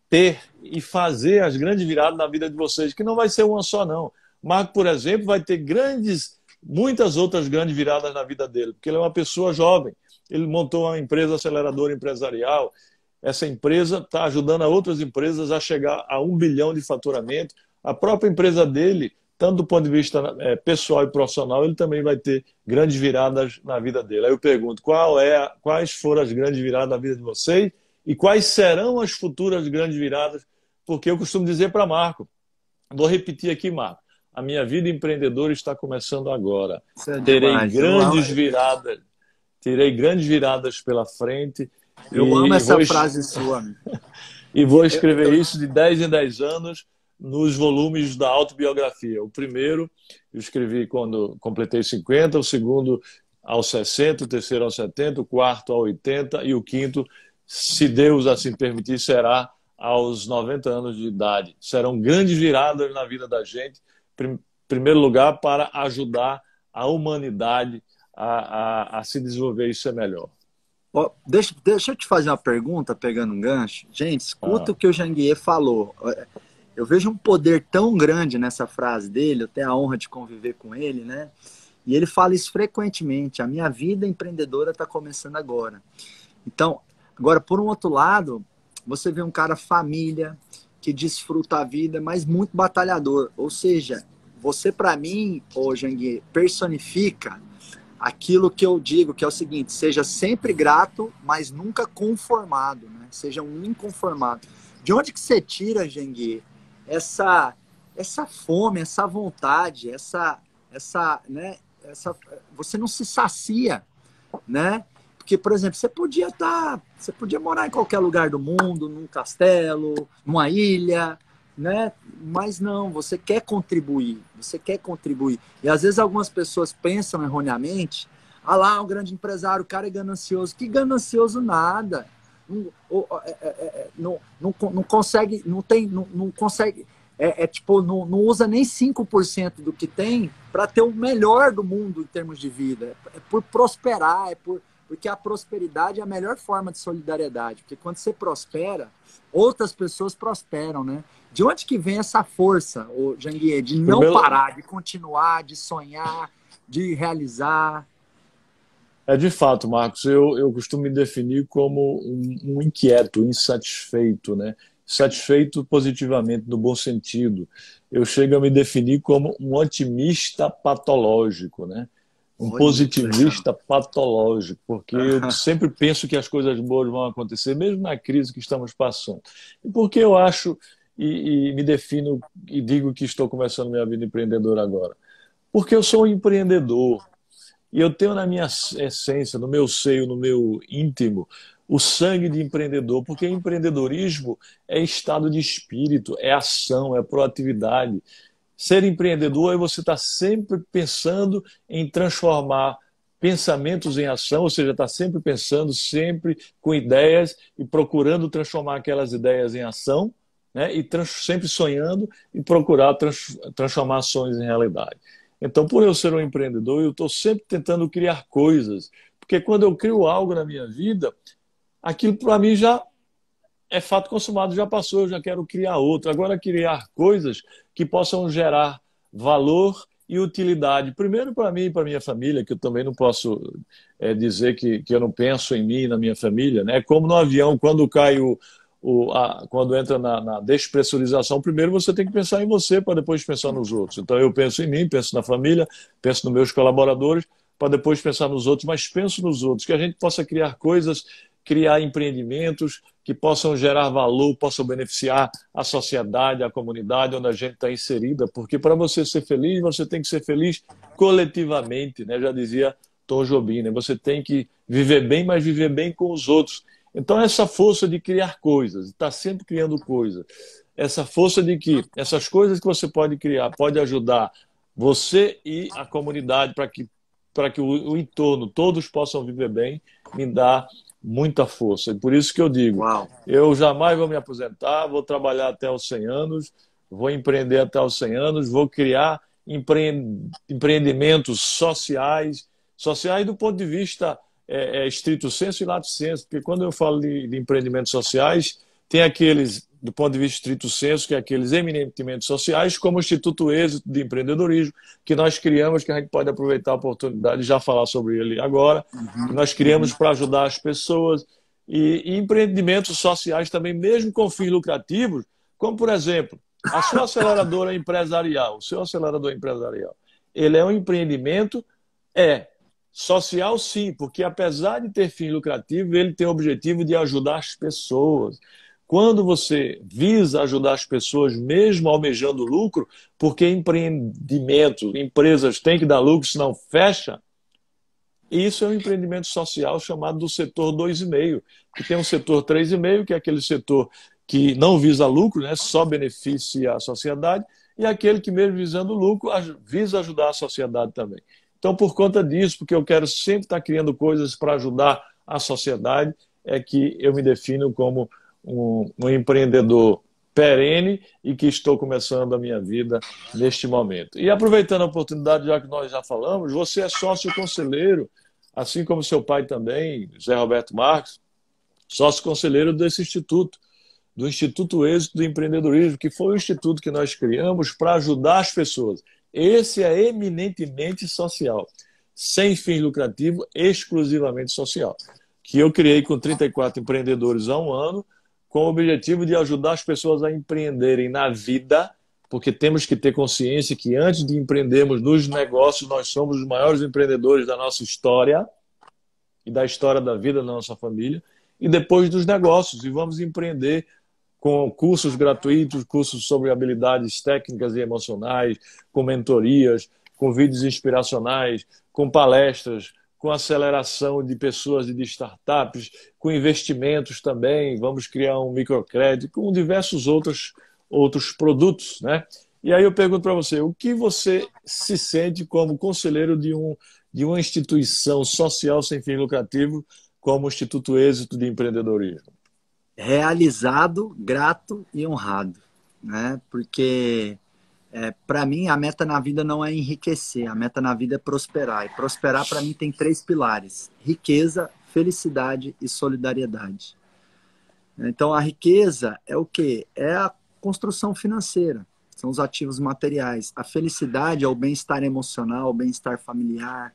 S2: ter e fazer as grandes viradas na vida de vocês, que não vai ser uma só, não. Marco, por exemplo, vai ter muitas outras grandes viradas na vida dele, porque ele é uma pessoa jovem. Ele montou uma empresa aceleradora empresarial. Essa empresa está ajudando a outras empresas a chegar a 1 bilhão de faturamento. A própria empresa dele, tanto do ponto de vista pessoal e profissional, ele também vai ter grandes viradas na vida dele. Aí eu pergunto, quais foram as grandes viradas na vida de vocês e quais serão as futuras grandes viradas? Porque eu costumo dizer para Marco, vou repetir aqui, Marco, a minha vida empreendedora está começando agora. Terei grandes viradas pela frente.
S1: Eu amo essa frase sua.
S2: E vou escrever isso de 10 em 10 anos nos volumes da autobiografia. O primeiro eu escrevi quando completei 50, o segundo aos 60, o terceiro aos 70, o quarto aos 80 e o quinto, se Deus assim permitir, será aos 90 anos de idade. Serão grandes viradas na vida da gente, em primeiro lugar, para ajudar a humanidade a se desenvolver e ser melhor.
S1: Deixa eu te fazer uma pergunta, pegando um gancho. Gente, escuta o que o Janguier falou. Eu vejo um poder tão grande nessa frase dele, eu tenho a honra de conviver com ele, né? E ele fala isso frequentemente. A minha vida empreendedora está começando agora. Então, agora, por um outro lado, você vê um cara família, que desfruta a vida, mas muito batalhador. Ou seja, você, para mim, Janguier, personifica aquilo que eu digo, que é o seguinte: seja sempre grato, mas nunca conformado, né? Seja um inconformado. De onde que você tira, Janguier, essa fome, essa vontade, né? Você não se sacia, né? Porque, por exemplo, você podia morar em qualquer lugar do mundo, num castelo, numa ilha, né? Mas não, você quer contribuir. E às vezes algumas pessoas pensam erroneamente, lá, um grande empresário, o cara é ganancioso. Que ganancioso nada. Não consegue, não consegue, não usa nem 5% do que tem para ter o melhor do mundo em termos de vida. É por prosperar, porque a prosperidade é a melhor forma de solidariedade. Porque quando você prospera, outras pessoas prosperam, né? De onde que vem essa força, Janguier, de não parar, de continuar, de sonhar, de realizar?
S2: De fato, Marcos, eu costumo me definir como um inquieto, insatisfeito, né? Satisfeito positivamente, no bom sentido. Eu chego a me definir como um otimista patológico, né? Um positivista patológico, porque eu sempre penso que as coisas boas vão acontecer, mesmo na crise que estamos passando. E porque eu acho, e me defino e digo que estou começando minha vida empreendedora agora? Porque eu sou um empreendedor. E eu tenho na minha essência, no meu seio, no meu íntimo, o sangue de empreendedor, porque empreendedorismo é estado de espírito, é ação, é proatividade. Ser empreendedor é você estar sempre pensando em transformar pensamentos em ação, ou seja, está sempre pensando, sempre com ideias e procurando transformar aquelas ideias em ação, né? E sempre sonhando e procurar transformar ações em realidade. Então, por eu ser um empreendedor, eu estou sempre tentando criar coisas, porque quando eu crio algo na minha vida, aquilo para mim já é fato consumado, já passou, eu já quero criar outro. Agora, criar coisas que possam gerar valor e utilidade. Primeiro para mim e para minha família, que eu também não posso dizer que eu não penso em mim e na minha família, né? Como no avião, quando cai quando entra na despressurização, primeiro você tem que pensar em você para depois pensar nos outros. Então eu penso em mim, penso na família, penso nos meus colaboradores, para depois pensar nos outros, mas penso nos outros, que a gente possa criar coisas, criar empreendimentos que possam gerar valor, possam beneficiar a sociedade, a comunidade onde a gente está inserida, porque para você ser feliz, você tem que ser feliz coletivamente, né? Já dizia Tom Jobim, né? Você tem que viver bem, mas viver bem com os outros. Então, essa força de criar coisas, estar sempre criando coisas, essa força de que essas coisas que você pode criar, pode ajudar você e a comunidade para que o entorno, todos possam viver bem, me dá muita força. E por isso que eu digo,
S1: Uau.
S2: eu jamais vou me aposentar, vou trabalhar até os 100 anos, vou empreender até os 100 anos, vou criar empreendimentos sociais, sociais do ponto de vista estrito sensu e lato sensu, porque quando eu falo de empreendimentos sociais, tem aqueles, do ponto de vista estrito sensu, que é aqueles eminentemente sociais, como o Instituto Êxito de Empreendedorismo, que nós criamos, que a gente pode aproveitar a oportunidade de já falar sobre ele agora, que nós criamos para ajudar as pessoas, e empreendimentos sociais também, mesmo com fins lucrativos, como, por exemplo, a sua aceleradora empresarial, o seu acelerador empresarial, ele é um empreendimento, social, sim, porque apesar de ter fim lucrativo, ele tem o objetivo de ajudar as pessoas. Quando você visa ajudar as pessoas, mesmo almejando lucro, porque empreendimento, empresas têm que dar lucro, senão fecha, isso é um empreendimento social chamado do setor 2,5, que tem um setor 3,5, que é aquele setor que não visa lucro, né, só beneficia a sociedade, e aquele que, mesmo visando lucro, visa ajudar a sociedade também. Então, por conta disso, porque eu quero sempre estar criando coisas para ajudar a sociedade, é que eu me defino como um empreendedor perene e que estou começando a minha vida neste momento. E aproveitando a oportunidade, já que nós já falamos, você é sócio conselheiro, assim como seu pai também, José Roberto Marques, sócio conselheiro desse instituto, do Instituto Êxito do Empreendedorismo, que foi o instituto que nós criamos para ajudar as pessoas. Esse é eminentemente social, sem fins lucrativos, exclusivamente social, que eu criei com 34 empreendedores há um ano, com o objetivo de ajudar as pessoas a empreenderem na vida, porque temos que ter consciência que antes de empreendermos nos negócios, nós somos os maiores empreendedores da nossa história e da história da vida da nossa família, e depois dos negócios, e vamos empreender com cursos gratuitos, cursos sobre habilidades técnicas e emocionais, com mentorias, com vídeos inspiracionais, com palestras, com aceleração de pessoas e de startups, com investimentos também, vamos criar um microcrédito, com diversos outros produtos, né? E aí eu pergunto para você, o que você se sente como conselheiro de uma instituição social sem fim lucrativo como o Instituto Êxito de Empreendedorismo?
S1: Realizado, grato e honrado, né? Porque para mim a meta na vida não é enriquecer, a meta na vida é prosperar. E prosperar para mim tem 3 pilares: riqueza, felicidade e solidariedade. Então a riqueza é o quê? É a construção financeira, são os ativos materiais. A felicidade é o bem-estar emocional, o bem-estar familiar,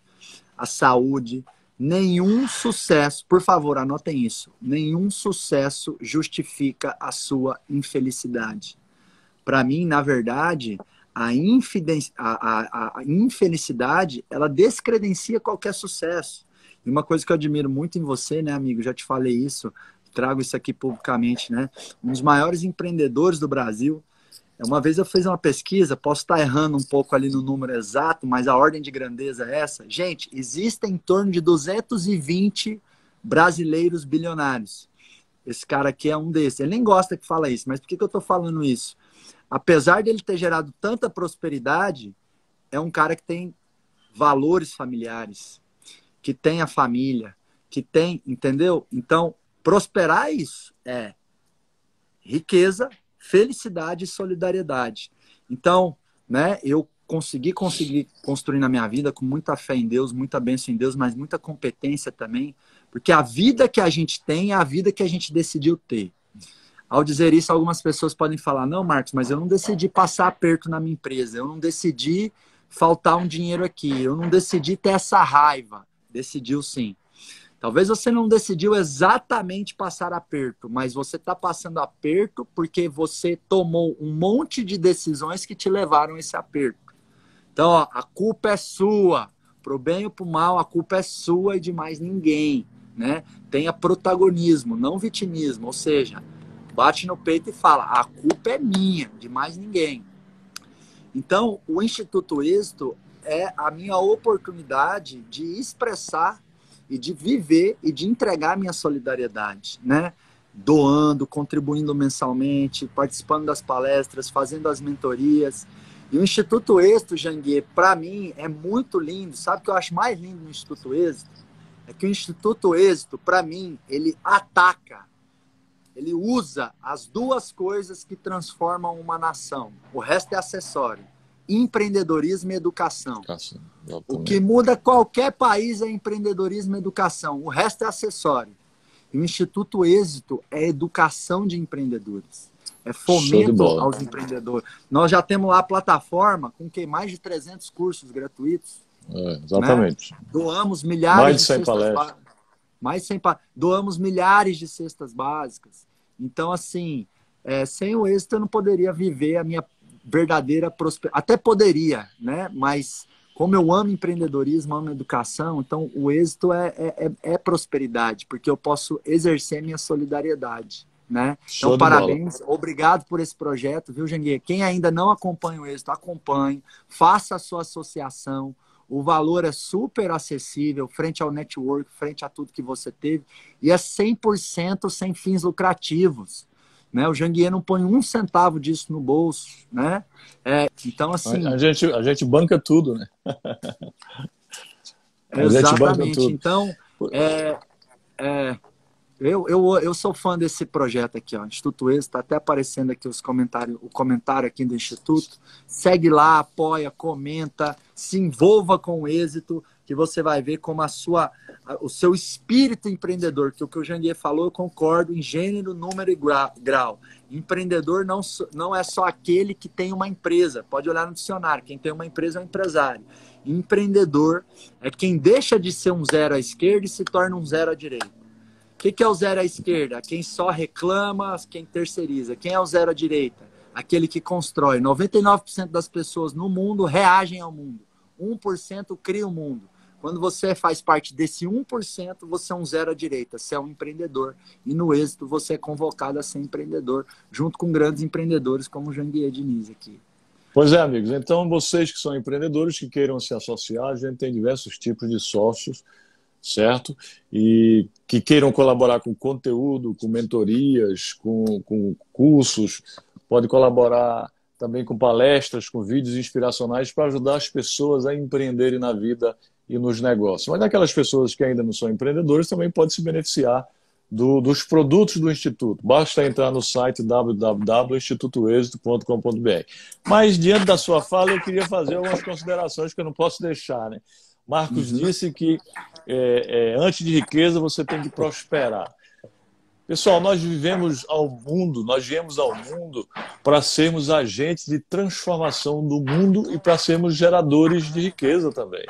S1: a saúde. Nenhum sucesso, por favor, anotem isso, nenhum sucesso justifica a sua infelicidade. Para mim, na verdade, a infelicidade, ela descredencia qualquer sucesso. E uma coisa que eu admiro muito em você, né, amigo, já te falei isso, trago isso aqui publicamente, né? Um dos maiores empreendedores do Brasil. Uma vez eu fiz uma pesquisa, posso estar errando um pouco ali no número exato, mas a ordem de grandeza é essa. Gente, existem em torno de 220 brasileiros bilionários. Esse cara aqui é um desses. Ele nem gosta que fala isso, mas por que eu estou falando isso? Apesar dele ter gerado tanta prosperidade, é um cara que tem valores familiares, que tem a família, que tem, entendeu? Então, prosperar é isso, é riqueza, felicidade e solidariedade. Então, né, eu consegui construir na minha vida com muita fé em Deus, muita bênção em Deus, mas muita competência também, porque a vida que a gente tem é a vida que a gente decidiu ter. Ao dizer isso, algumas pessoas podem falar, não, Marcos, mas eu não decidi passar aperto na minha empresa, eu não decidi faltar um dinheiro aqui, eu não decidi ter essa raiva. Decidiu sim. Talvez você não decidiu exatamente passar aperto, mas você está passando aperto porque você tomou um monte de decisões que te levaram a esse aperto. Então, ó, a culpa é sua. Pro bem ou pro mal, a culpa é sua e de mais ninguém. né? Tenha protagonismo, não vitimismo, ou seja, bate no peito e fala, a culpa é minha, de mais ninguém. Então, o Instituto Êxito é a minha oportunidade de expressar e de viver e de entregar minha solidariedade, né? Doando, contribuindo mensalmente, participando das palestras, fazendo as mentorias. E o Instituto Êxito, Janguier, para mim, é muito lindo. Sabe o que eu acho mais lindo no Instituto Êxito? É que o Instituto Êxito, para mim, ele ataca, ele usa as duas coisas que transformam uma nação. O resto é acessório. Empreendedorismo e educação. O que muda qualquer país é empreendedorismo e educação. O resto é acessório. E o Instituto Êxito é educação de empreendedores. É fomento aos empreendedores. Nós já temos lá a plataforma com mais de 300 cursos gratuitos.
S2: Exatamente.
S1: Né? Doamos milhares
S2: mais de 100 palestras.
S1: Doamos milhares de cestas básicas. Então, assim, sem o êxito eu não poderia viver a minha verdadeira prosperidade. Até poderia, né? Mas como eu amo empreendedorismo, amo educação, então o êxito é prosperidade, porque eu posso exercer minha solidariedade, né? Então, parabéns, obrigado por esse projeto, viu, Janguier? Quem ainda não acompanha o êxito, acompanhe, faça a sua associação. O valor é super acessível, frente ao network, frente a tudo que você teve, e é 100% sem fins lucrativos. Né? O Janguier não põe um centavo disso no bolso. Né? Então, assim...
S2: A gente banca tudo, né?
S1: Exatamente. Então, eu sou fã desse projeto aqui, ó, Instituto Êxito, está até aparecendo aqui o comentário aqui do Instituto. Segue lá, apoia, comenta, se envolva com o êxito, que você vai ver como o seu espírito empreendedor, que o que o Janguier falou, eu concordo, em gênero, número e grau. Empreendedor não é só aquele que tem uma empresa, pode olhar no dicionário, quem tem uma empresa é um empresário. Empreendedor é quem deixa de ser um zero à esquerda e se torna um zero à direita. O que é o zero à esquerda? Quem só reclama, quem terceiriza. Quem é o zero à direita? Aquele que constrói. 99% das pessoas no mundo reagem ao mundo. 1% cria o mundo. Quando você faz parte desse 1%, você é um zero à direita. Você é um empreendedor. E no êxito, você é convocado a ser empreendedor, junto com grandes empreendedores como o Janguier Diniz aqui.
S2: Pois é, amigos. Então, vocês que são empreendedores, que queiram se associar, a gente tem diversos tipos de sócios, certo? E que queiram colaborar com conteúdo, com mentorias, com cursos, pode colaborar também com palestras, com vídeos inspiracionais para ajudar as pessoas a empreenderem na vida e nos negócios. Mas aquelas pessoas que ainda não são empreendedores também podem se beneficiar dos produtos do Instituto. Basta entrar no site www.institutoexito.com.br. Mas, diante da sua fala, eu queria fazer algumas considerações que eu não posso deixar, né? Marcos disse que antes de riqueza você tem que prosperar. Pessoal, nós viemos ao mundo para sermos agentes de transformação do mundo e para sermos geradores de riqueza também.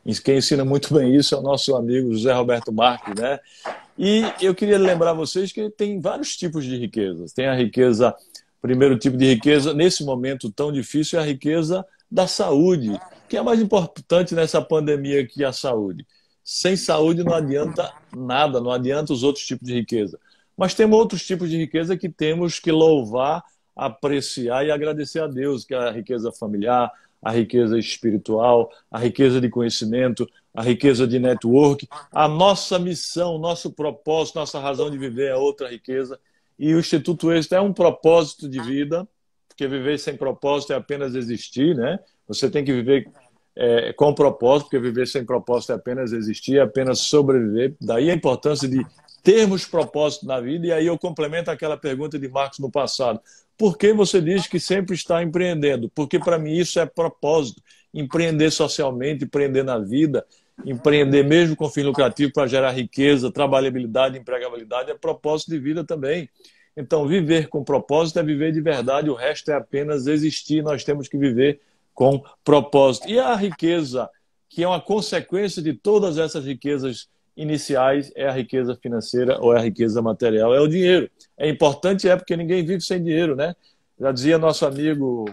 S2: E quem ensina muito bem isso é o nosso amigo José Roberto Marques, né? E eu queria lembrar vocês que tem vários tipos de riquezas. Tem a riqueza, primeiro tipo de riqueza, nesse momento tão difícil, é a riqueza da saúde, que é mais importante nessa pandemia que a saúde. Sem saúde não adianta nada, não adianta os outros tipos de riqueza. Mas temos outros tipos de riqueza que temos que louvar, apreciar e agradecer a Deus, que é a riqueza familiar, a riqueza espiritual, a riqueza de conhecimento, a riqueza de network. A nossa missão, nosso propósito, nossa razão de viver é outra riqueza. E o Instituto Êxito é um propósito de vida, porque viver sem propósito é apenas existir, né? Você tem que viver com propósito, porque viver sem propósito é apenas existir, é apenas sobreviver. Daí a importância de termos propósito na vida. E aí eu complemento aquela pergunta de Marcos no passado. Por que você diz que sempre está empreendendo? Porque para mim isso é propósito. Empreender socialmente, empreender na vida, empreender mesmo com fim lucrativo para gerar riqueza, trabalhabilidade, empregabilidade, é propósito de vida também. Então, viver com propósito é viver de verdade, o resto é apenas existir. Nós temos que viver com propósito. E a riqueza, que é uma consequência de todas essas riquezas iniciais, é a riqueza financeira ou é a riqueza material, é o dinheiro. É importante, porque ninguém vive sem dinheiro, né? Já dizia nosso amigo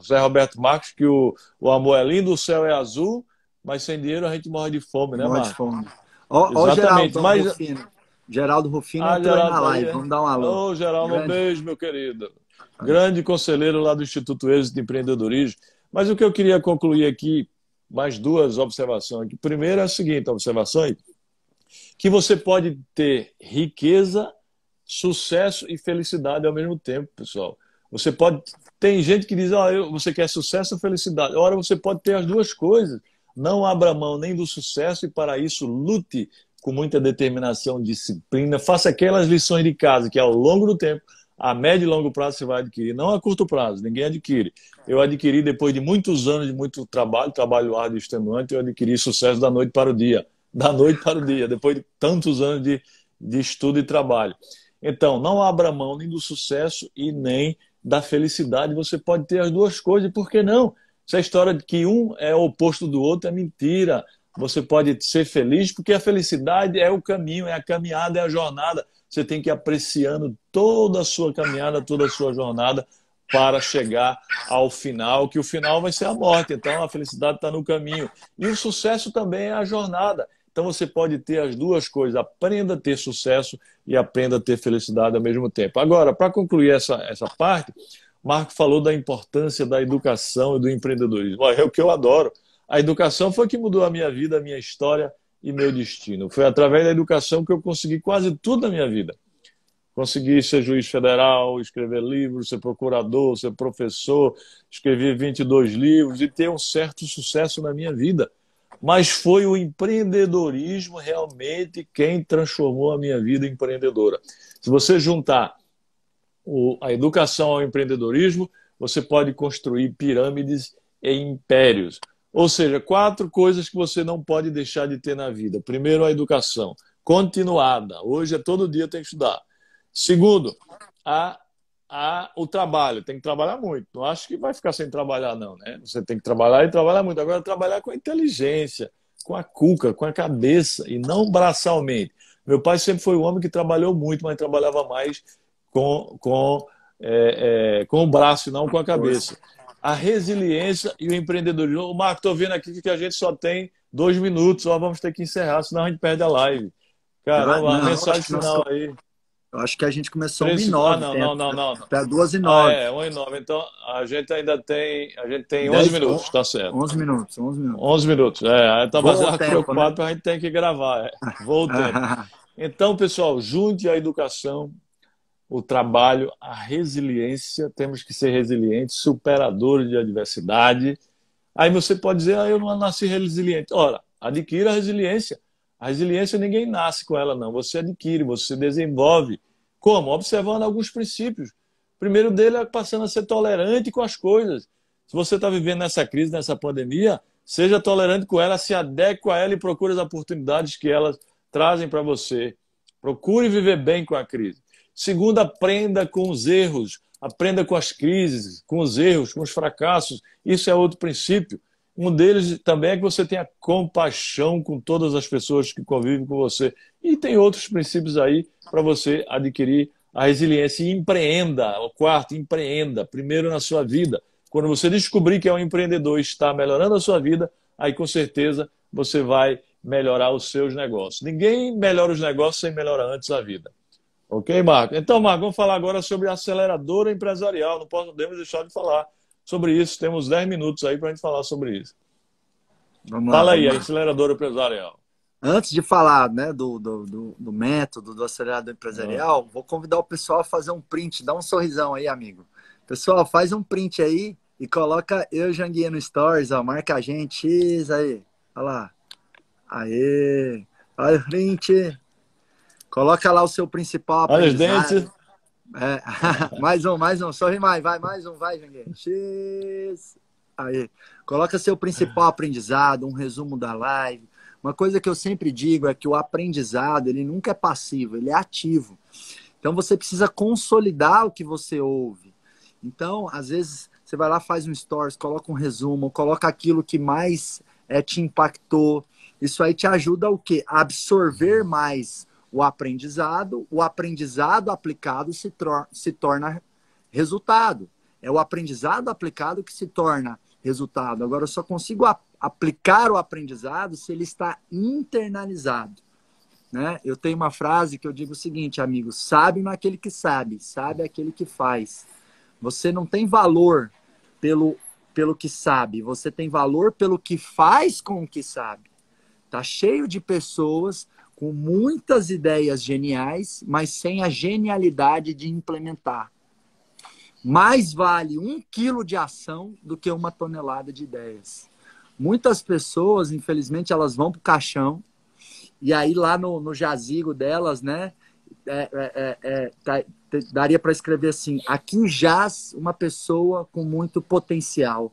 S2: José Roberto Marques que o amor é lindo, o céu é azul, mas sem dinheiro a gente morre de fome, né, Marcos?
S1: Ó, o
S2: Exatamente.
S1: Geraldo
S2: Mas,
S1: Rufino. Geraldo Rufino entrou aí
S2: Geraldo
S1: na
S2: tá aí.
S1: live. Vamos dar um alô.
S2: Ô, Geraldo, um
S1: Grande.
S2: beijo, meu querido. Grande conselheiro lá do Instituto Êxito de Empreendedorismo. Mas o que eu queria concluir aqui, mais duas observações. Primeiro é a seguinte observação, que você pode ter riqueza, sucesso e felicidade ao mesmo tempo, pessoal. Você pode. Tem gente que diz, você quer sucesso ou felicidade? Ora, você pode ter as duas coisas. Não abra mão nem do sucesso e, para isso, lute com muita determinação, disciplina. Faça aquelas lições de casa que, ao longo do tempo, a médio e longo prazo você vai adquirir. Não a curto prazo, ninguém adquire. Eu adquiri, depois de muitos anos de muito trabalho árduo e extenuante, eu adquiri sucesso da noite para o dia. Da noite para o dia, depois de tantos anos de estudo e trabalho. Então, não abra mão nem do sucesso e nem da felicidade. Você pode ter as duas coisas, por que não? Essa história de que um é o oposto do outro é mentira. Você pode ser feliz porque a felicidade é o caminho, é a caminhada, é a jornada. Você tem que ir apreciando toda a sua caminhada, toda a sua jornada para chegar ao final, que o final vai ser a morte. Então, a felicidade está no caminho. E o sucesso também é a jornada. Então, você pode ter as duas coisas. Aprenda a ter sucesso e aprenda a ter felicidade ao mesmo tempo. Agora, para concluir essa parte, Marco falou da importância da educação e do empreendedorismo. É o que eu adoro. A educação foi que mudou a minha vida, a minha história e meu destino. Foi através da educação que eu consegui quase tudo na minha vida. Consegui ser juiz federal, escrever livros, ser procurador, ser professor, escrever 22 livros e ter um certo sucesso na minha vida. Mas foi o empreendedorismo realmente quem transformou a minha vida em empreendedora. Se você juntar a educação ao empreendedorismo, você pode construir pirâmides e impérios. Ou seja, 4 coisas que você não pode deixar de ter na vida. Primeiro, a educação continuada. Hoje é todo dia tem que estudar. Segundo, o trabalho. Tem que trabalhar muito. Não acho que vai ficar sem trabalhar, não, né? Você tem que trabalhar e trabalhar muito. Agora, trabalhar com a inteligência, com a cuca, com a cabeça e não braçalmente. Meu pai sempre foi um homem que trabalhou muito, mas trabalhava mais com o braço e não com a cabeça. A resiliência e o empreendedorismo. O Marco, estou vendo aqui que a gente só tem 2 minutos, vamos ter que encerrar, senão a gente perde a live. Caramba, a mensagem final aí.
S1: Eu acho que a gente começou
S2: 13...
S1: 1h09.
S2: Não.
S1: Até 2h09.
S2: 1h09. Então, a gente ainda tem 11 minutos, tá certo.
S1: 11 minutos.
S2: 11 minutos. Eu estava preocupado,
S1: né?
S2: porque a gente tem que gravar. Vou o tempo. Então, pessoal, junte a educação, o trabalho, a resiliência. Temos que ser resilientes, superadores de adversidade. Aí você pode dizer, eu não nasci resiliente. Ora, adquira a resiliência. A resiliência ninguém nasce com ela, não. Você adquire, você desenvolve. Como? Observando alguns princípios. O primeiro dele é passando a ser tolerante com as coisas. Se você está vivendo nessa crise, nessa pandemia, seja tolerante com ela, se adeque a ela e procure as oportunidades que elas trazem para você. Procure viver bem com a crise. Segundo, aprenda com os erros. Aprenda com as crises, com os erros, com os fracassos. Isso é outro princípio. Um deles também é que você tenha compaixão com todas as pessoas que convivem com você. E tem outros princípios aí para você adquirir a resiliência. E empreenda. O quarto, empreenda. Primeiro na sua vida. Quando você descobrir que é um empreendedor e está melhorando a sua vida, aí com certeza você vai melhorar os seus negócios. Ninguém melhora os negócios sem melhorar antes a vida. Ok, Marco? Então, Marco, vamos falar agora sobre a aceleradora empresarial. Não podemos deixar de falar sobre isso. Temos 10 minutos aí para a gente falar sobre isso. Fala aí, a aceleradora empresarial.
S1: Antes de falar, né, do método do acelerador empresarial, vou convidar o pessoal a fazer um print. Dá um sorrisão aí, amigo. Pessoal, faz um print aí e coloca eu, Janguier, no Stories. Ó, marca a gente. X aí. Olha lá. Aê. Olha o print. Coloca lá o seu principal aprendizado.
S2: Olha os dentes.
S1: Mais um. Sorri mais. Vai, mais um. Vai, Janguier. X. Aí. Coloca seu principal aprendizado, um resumo da live. Uma coisa que eu sempre digo é que o aprendizado, ele nunca é passivo, ele é ativo. Então, você precisa consolidar o que você ouve. Então, às vezes, você vai lá, faz um stories, coloca um resumo, coloca aquilo que mais te impactou. Isso aí te ajuda o quê? A absorver mais o aprendizado aplicado se torna resultado. É o aprendizado aplicado que se torna resultado. Agora, eu só consigo aplicar o aprendizado se ele está internalizado. né? Eu tenho uma frase que eu digo o seguinte, amigo, sábio não é aquele que sabe, sabe é aquele que faz. Você não tem valor pelo que sabe, você tem valor pelo que faz com o que sabe. Tá cheio de pessoas com muitas ideias geniais, mas sem a genialidade de implementar. Mais vale 1 quilo de ação do que 1 tonelada de ideias. Muitas pessoas, infelizmente, elas vão para o caixão e aí lá no jazigo delas, né, daria para escrever assim, aqui jaz uma pessoa com muito potencial.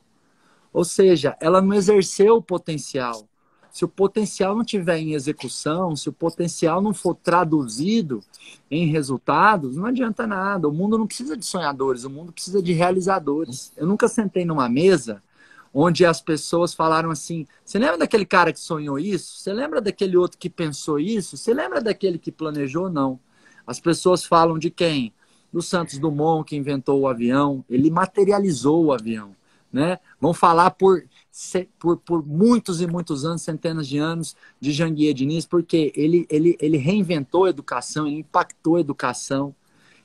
S1: Ou seja, ela não exerceu o potencial. Se o potencial não tiver em execução, se o potencial não for traduzido em resultados, não adianta nada. O mundo não precisa de sonhadores, o mundo precisa de realizadores. Eu nunca sentei numa mesa onde as pessoas falaram assim, você lembra daquele cara que sonhou isso? Você lembra daquele outro que pensou isso? Você lembra daquele que planejou? Não. As pessoas falam de quem? Do Santos Dumont, que inventou o avião. Ele materializou o avião. Né? Vão falar por muitos e muitos anos, centenas de anos, de Janguier Diniz, porque ele reinventou a educação, ele impactou a educação.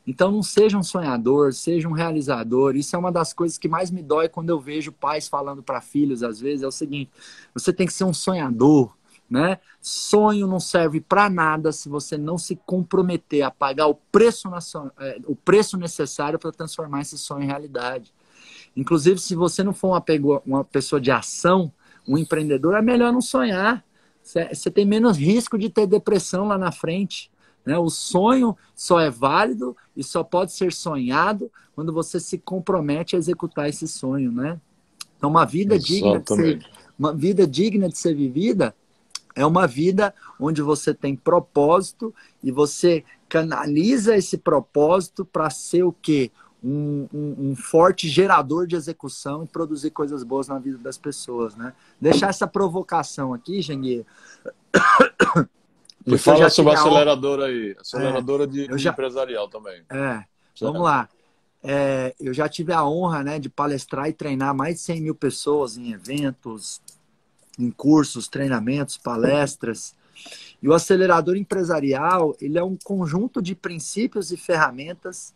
S1: Então não seja um sonhador, seja um realizador. Isso é uma das coisas que mais me dói quando eu vejo pais falando para filhos, às vezes, é o seguinte, você tem que ser um sonhador, né? Sonho não serve para nada se você não se comprometer a pagar o preço necessário para transformar esse sonho em realidade. Inclusive, se você não for uma pessoa de ação, um empreendedor, é melhor não sonhar. Você tem menos risco de ter depressão lá na frente. Né? O sonho só é válido e só pode ser sonhado quando você se compromete a executar esse sonho. Né? Então, uma vida digna de ser vivida é uma vida onde você tem propósito e você canaliza esse propósito para ser o quê? Um forte gerador de execução e produzir coisas boas na vida das pessoas, né? Deixar essa provocação aqui, Janguier.
S2: E fala sobre a aceleradora aí, aceleradora de empresarial também.
S1: Vamos lá. Eu já tive a honra, né, de palestrar e treinar mais de 100 mil pessoas em eventos, em cursos, treinamentos, palestras. E o acelerador empresarial, ele é um conjunto de princípios e ferramentas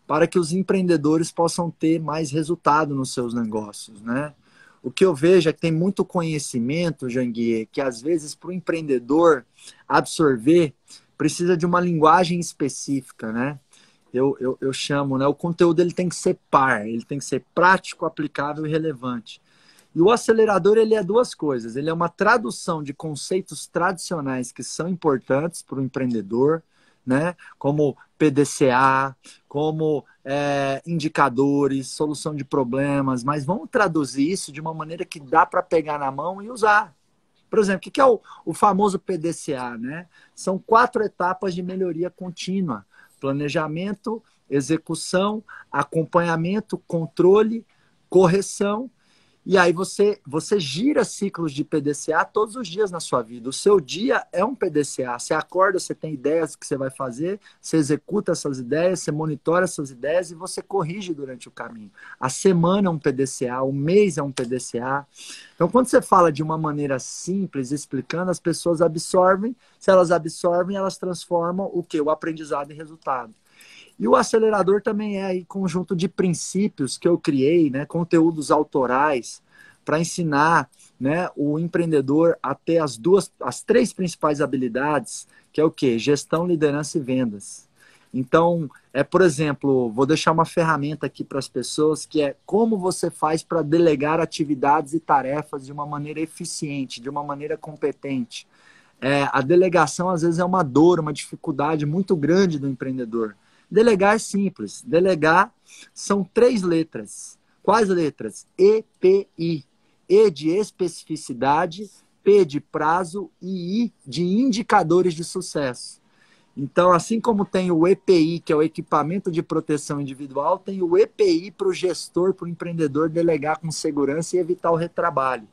S1: para que os empreendedores possam ter mais resultado nos seus negócios, né? O que eu vejo é que tem muito conhecimento, Janguier, que às vezes para o empreendedor absorver precisa de uma linguagem específica, né? Eu chamo, né? O conteúdo ele tem que ser par, ele tem que ser prático, aplicável e relevante. E o acelerador ele é duas coisas. Ele é uma tradução de conceitos tradicionais que são importantes para o empreendedor, né? Como PDCA, como indicadores, solução de problemas, mas vamos traduzir isso de uma maneira que dá para pegar na mão e usar. Por exemplo, o que é o famoso PDCA? Né? São 4 etapas de melhoria contínua: planejamento, execução, acompanhamento, controle, correção. E aí você gira ciclos de PDCA todos os dias na sua vida. O seu dia é um PDCA. Você acorda, você tem ideias do que você vai fazer, você executa essas ideias, você monitora essas ideias e você corrige durante o caminho. A semana é um PDCA, o mês é um PDCA. Então, quando você fala de uma maneira simples, explicando, as pessoas absorvem. Se elas absorvem, elas transformam o quê? O aprendizado em resultado. E o acelerador também é aí conjunto de princípios que eu criei, né, conteúdos autorais, para ensinar, né, o empreendedor a ter as 3 principais habilidades, que é o quê? Gestão, liderança e vendas. Então, por exemplo, vou deixar uma ferramenta aqui para as pessoas, que é como você faz para delegar atividades e tarefas de uma maneira eficiente, de uma maneira competente. A delegação, às vezes, é uma dor, uma dificuldade muito grande do empreendedor. Delegar é simples. Delegar são 3 letras. Quais letras? EPI. E de especificidade, P de prazo e I de indicadores de sucesso. Então, assim como tem o EPI, que é o equipamento de proteção individual, tem o EPI para o gestor, para o empreendedor delegar com segurança e evitar o retrabalho.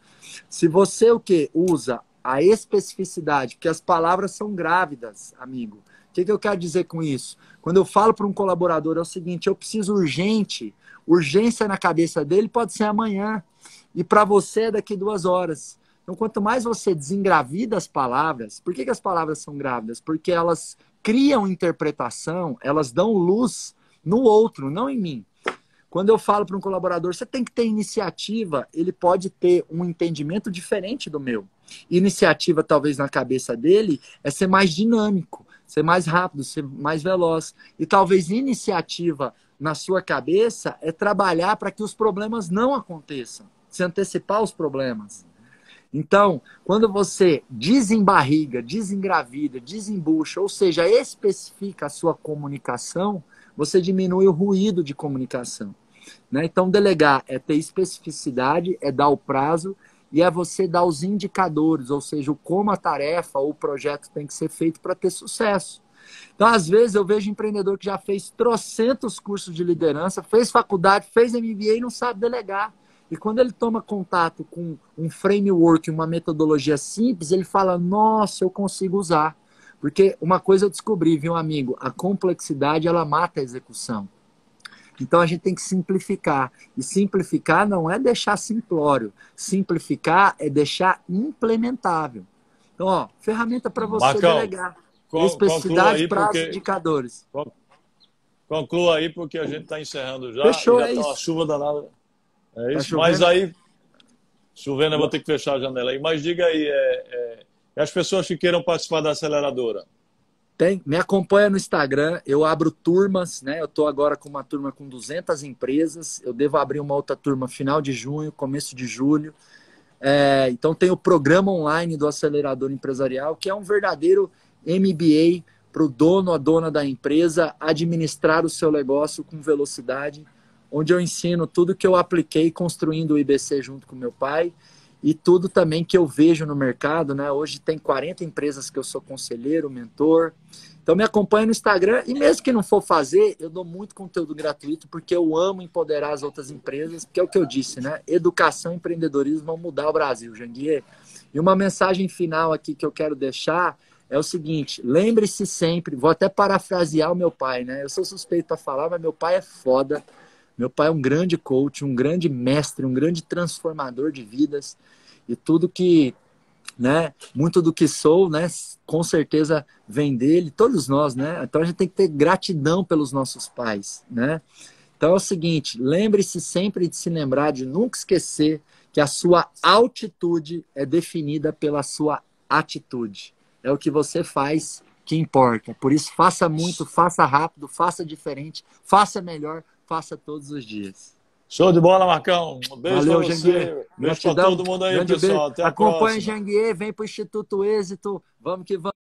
S1: Se você usa a especificidade, porque as palavras são grávidas, amigo. O que eu quero dizer com isso? Quando eu falo para um colaborador é o seguinte, eu preciso urgência na cabeça dele pode ser amanhã, e para você é daqui 2 horas. Então, quanto mais você desengravida as palavras, por que que as palavras são grávidas? Porque elas criam interpretação, elas dão luz no outro, não em mim. Quando eu falo para um colaborador, você tem que ter iniciativa, ele pode ter um entendimento diferente do meu. Iniciativa, talvez, na cabeça dele, é ser mais dinâmico, ser mais rápido, ser mais veloz. E talvez iniciativa na sua cabeça é trabalhar para que os problemas não aconteçam, se antecipar os problemas. Então, quando você desembarriga, desengravida, desembucha, ou seja, especifica a sua comunicação, você diminui o ruído de comunicação. Né? Então, delegar é ter especificidade, é dar o prazo e é você dar os indicadores, ou seja, como a tarefa ou o projeto tem que ser feito para ter sucesso. Então, às vezes, eu vejo empreendedor que já fez trocentos cursos de liderança, fez faculdade, fez MBA e não sabe delegar. E quando ele toma contato com um framework, uma metodologia simples, ele fala, nossa, eu consigo usar. Porque uma coisa eu descobri, viu, amigo? A complexidade, ela mata a execução. Então, a gente tem que simplificar. E simplificar não é deixar simplório. Simplificar é deixar implementável. Então, ó, ferramenta para você
S2: Marcão,
S1: delegar.
S2: conclua
S1: Especificidade,
S2: aí
S1: prazo,
S2: porque
S1: indicadores.
S2: conclua aí porque a gente está encerrando já.
S1: Fechou,
S2: E já
S1: é
S2: está uma
S1: isso.
S2: chuva danada. É
S1: Tá
S2: isso. Mas
S1: chovendo?
S2: aí, chovendo, eu vou ter que fechar a janela aí. Mas diga aí, as pessoas que queiram participar da aceleradora.
S1: Me acompanha no Instagram, eu abro turmas, né? Eu estou agora com uma turma com 200 empresas, eu devo abrir uma outra turma final de junho, começo de julho. Então tem o programa online do Acelerador Empresarial, que é um verdadeiro MBA para o dono, a dona da empresa administrar o seu negócio com velocidade, onde eu ensino tudo que eu apliquei construindo o IBC junto com meu pai e tudo também que eu vejo no mercado, né? Hoje tem 40 empresas que eu sou conselheiro, mentor. Então me acompanha no Instagram e mesmo que não for fazer, eu dou muito conteúdo gratuito porque eu amo empoderar as outras empresas, porque é o que eu disse, né? Educação e empreendedorismo vão mudar o Brasil, Janguier. E uma mensagem final aqui que eu quero deixar é o seguinte, lembre-se sempre, vou até parafrasear o meu pai, né? Eu sou suspeito para falar, mas meu pai é foda. Meu pai é um grande coach, um grande mestre, um grande transformador de vidas e tudo que, né, muito do que sou, né, com certeza vem dele, todos nós, né? Então a gente tem que ter gratidão pelos nossos pais, né? Então é o seguinte, lembre-se sempre de se lembrar, de nunca esquecer que a sua altitude é definida pela sua atitude. É o que você faz que importa. Por isso, faça muito, faça rápido, faça diferente, faça melhor, faça todos os dias.
S2: Show de bola, Marcão. Um beijo para
S1: Valeu,
S2: você.
S1: Janguier.
S2: Beijo para todo mundo aí,
S1: Grande
S2: pessoal.
S1: beijo.
S2: Até a
S1: Acompanhe
S2: próxima.
S1: Janguier, vem para o Instituto Êxito. Vamos que vamos.